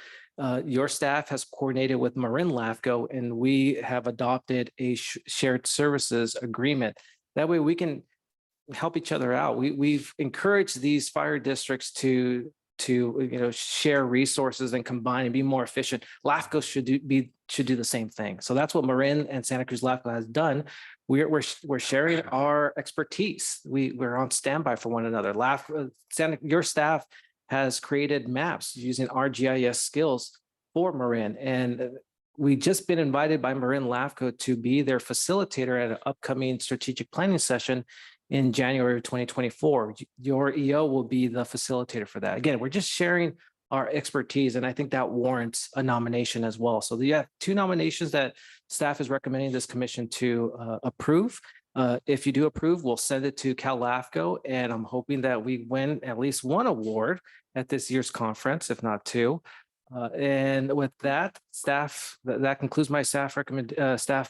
your staff has coordinated with Marin LAFCO, and we have adopted a shared services agreement. That way we can help each other out. We've encouraged these fire districts to share resources and combine and be more efficient. LAFCO should do the same thing. So that's what Marin and Santa Cruz LAFCO has done. We're sharing our expertise. We're on standby for one another. Your staff has created maps using our GIS skills for Marin, and we just been invited by Marin LAFCO to be their facilitator at an upcoming strategic planning session in January of 2024. Your EO will be the facilitator for that. Again, we're just sharing our expertise, and I think that warrants a nomination as well. So you have two nominations that staff is recommending this commission to approve. If you do approve, we'll send it to Cal LAFCO, and I'm hoping that we win at least one award at this year's conference, if not two. And with that, staff, that concludes my staff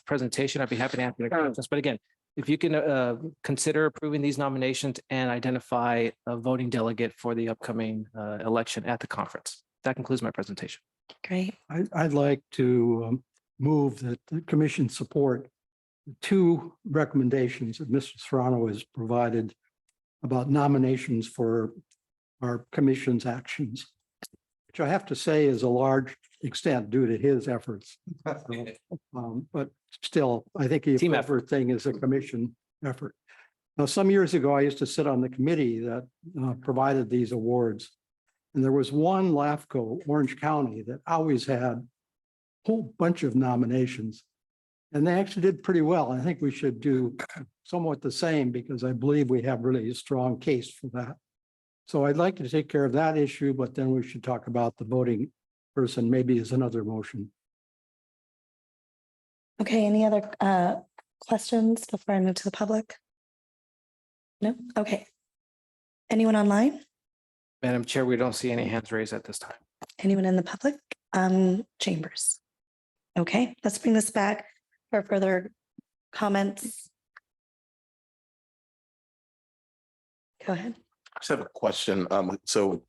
presentation. I'd be happy to answer the questions. But again, if you can consider approving these nominations and identify a voting delegate for the upcoming election at the conference. That concludes my presentation. Great. I'd like to move that the commission support the two recommendations that Mr. Serrano has provided about nominations for our commission's actions, which I have to say is a large extent due to his efforts. But still, I think the Team effort thing is a commission effort. Now, some years ago, I used to sit on the committee that provided these awards. And there was one LAFCO, Orange County, that always had a whole bunch of nominations. And they actually did pretty well. I think we should do somewhat the same because I believe we have really a strong case for that. So I'd like to take care of that issue, but then we should talk about the voting person, maybe as another motion. Okay, any other questions before I move to the public? No? Okay. Anyone online? Madam Chair, we don't see any hands raised at this time. Anyone in the public? Chambers. Okay, let's bring this back for further comments. Go ahead. I just have a question. So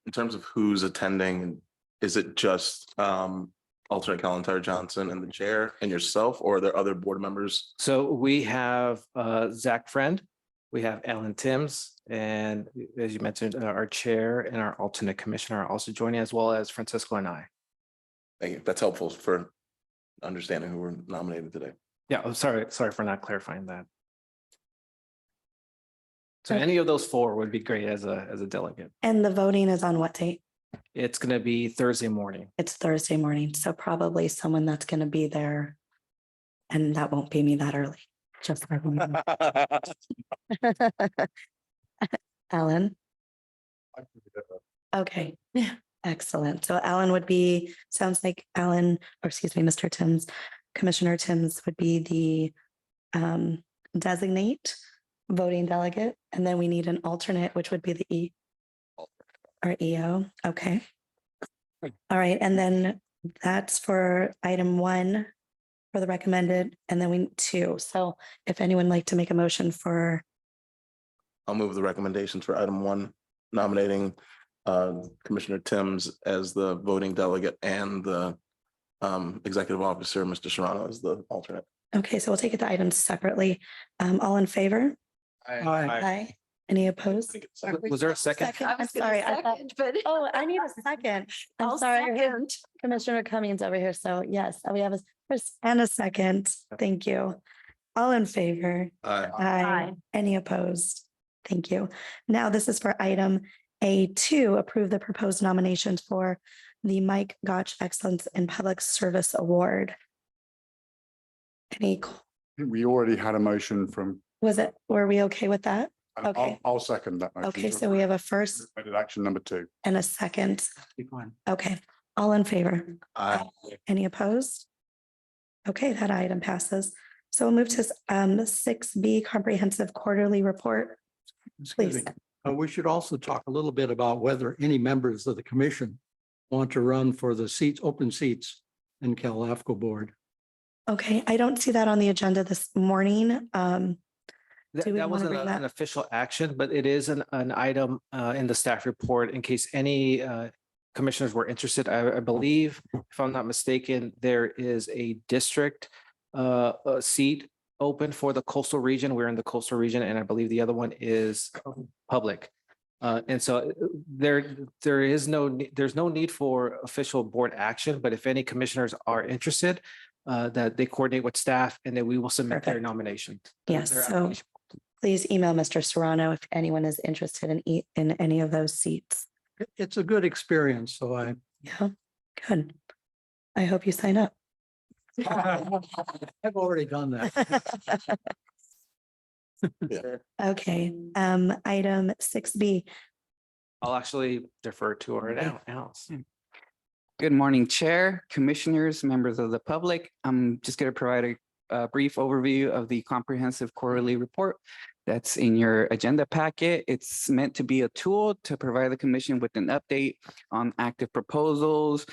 in terms of who's attending, is it just alternate Kalentari Johnson and the chair and yourself, or are there other board members? So we have Zach Friend, we have Alan Timms, and as you mentioned, our chair and our alternate commissioner are also joining, as well as Francisco and I. Thank you. That's helpful for understanding who were nominated today. Yeah, I'm sorry for not clarifying that. So any of those four would be great as a delegate. And the voting is on what date? It's going to be Thursday morning. It's Thursday morning, so probably someone that's going to be there. And that won't be me that early. Just for everyone. Alan. Okay, excellent. So Alan would be, sounds like Alan, or excuse me, Mr. Timms, Commissioner Timms would be the designate voting delegate, and then we need an alternate, which would be the our EO. Okay. All right, and then that's for item 1 for the recommended, and then we 2. So if anyone would like to make a motion for. I'll move the recommendations for item 1, nominating Commissioner Timms as the voting delegate and the executive officer, Mr. Serrano, as the alternate. Okay, so we'll take it to items separately. All in favor? Aye. Any opposed? Was there a second? I'm sorry. Oh, I need a second. I'm sorry. I heard Commissioner Cummings over here. So yes, we have a first and a second. Thank you. All in favor? Aye. Aye. Any opposed? Thank you. Now this is for item A2, approve the proposed nominations for the Mike Gotch Excellence in Public Service Award. Any, We already had a motion from, were we okay with that? Okay. I'll second that motion. Okay, so we have a first Recommended action number 2. and a second. Keep going. Okay, all in favor? Aye. Any opposed? Okay, that item passes. So we'll move to 6B, comprehensive quarterly report. Excuse me. We should also talk a little bit about whether any members of the commission want to run for the seats, open seats in LAFCO board. Okay, I don't see that on the agenda this morning. That, Do we that wanna wasn't bring that? an official action, but it is an item in the staff report in case any commissioners were interested. I believe, if I'm not mistaken, there is a district a seat open for the coastal region. We're in the coastal region, and I believe the other one is public. And so there's no need for official board action, but if any commissioners are interested, that they coordinate with staff and then we will submit their Perfect. nomination. Yes, Their so application. please email Mr. Serrano if anyone is interested in any of those seats. It's a good experience, so Yeah, good. I hope you sign up. I've already done that. Okay, item 6B. I'll actually defer to our Alice. Good morning, Chair, Commissioners, members of the public. I'm just going to provide a brief overview of the comprehensive quarterly report that's in your agenda packet. It's meant to be a tool to provide the Commission with an update on active proposals,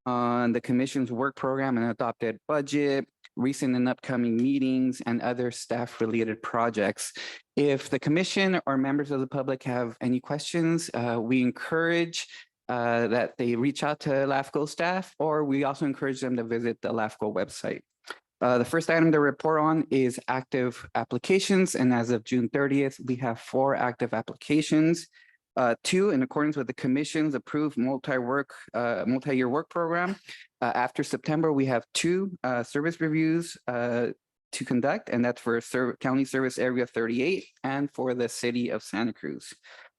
on the Commission's work program and adopted budget, recent and upcoming meetings, and other staff-related projects. If the Commission or members of the public have any questions, we encourage that they reach out to LAFCO staff, or we also encourage them to visit the LAFCO website. The first item to report on is active applications, and as of June 30th, we have 4 active applications. 2, in accordance with the Commission's approved multi-year work program. After September, we have 2 service reviews to conduct, and that's for County Service Area 38 and for the City of Santa Cruz.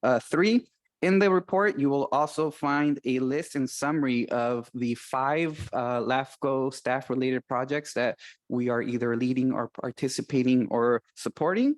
3, in the report, you will also find a list and summary of the 5 LAFCO staff-related projects that we are either leading or participating or supporting.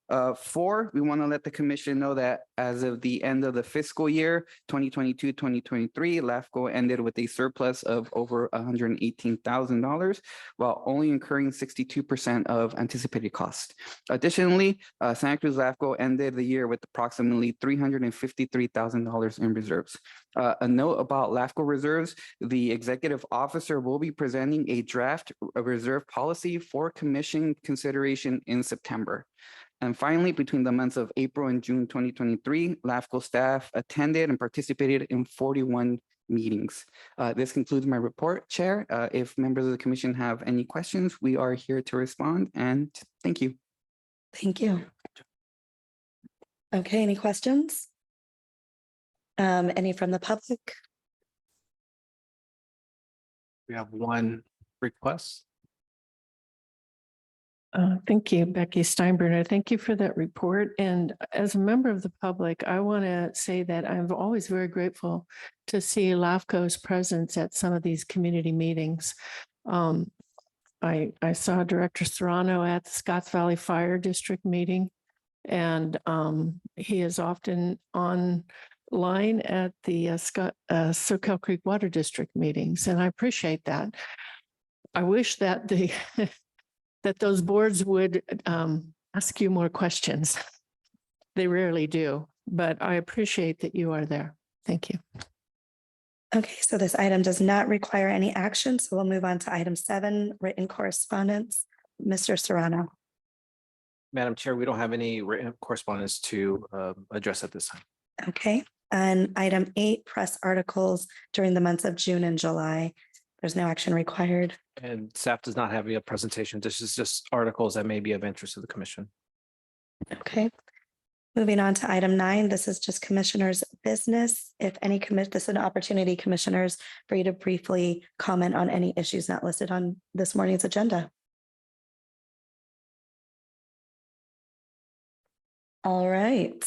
4, we want to let the Commission know that as of the end of the fiscal year 2022-2023, LAFCO ended with a surplus of over $118,000, while only incurring 62% of anticipated cost. Additionally, Santa Cruz LAFCO ended the year with approximately $353,000 in reserves. A note about LAFCO reserves: the executive officer will be presenting a draft reserve policy for Commission consideration in September. And finally, between the months of April and June 2023, LAFCO staff attended and participated in 41 meetings. This concludes my report, Chair. If members of the Commission have any questions, we are here to respond, and thank you. Thank you. Okay, any questions? Any from the public? We have one request. Thank you, Becky Steinbruner. Thank you for that report. And as a member of the public, I want to say that I'm always very grateful to see LAFCO's presence at some of these community meetings. I saw Director Serrano at the Scotts Valley Fire District meeting, and he is often online at the Soquel Creek Water District meetings, and I appreciate that. I wish that that those boards would ask you more questions. They rarely do, but I appreciate that you are there. Thank you. Okay, so this item does not require any action, so we'll move on to item 7, written correspondence. Mr. Serrano. Madam Chair, we don't have any written correspondence to address at this time. Okay, and item 8, press articles during the months of June and July. There's no action required. And staff does not have a presentation. This is just articles that may be of interest to the Commission. Okay. Moving on to item 9, this is just commissioners' business. If any this is an opportunity, commissioners, for you to briefly comment on any issues not listed on this morning's agenda. All right.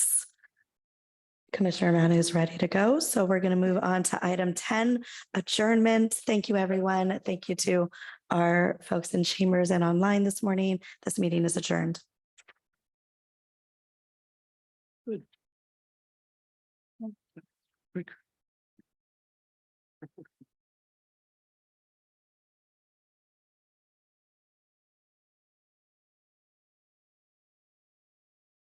Commissioner Manu is ready to go. So we're going to move on to item 10, adjournment. Thank you, everyone. Thank you to our folks in chambers and online this morning. This meeting is adjourned. Quick.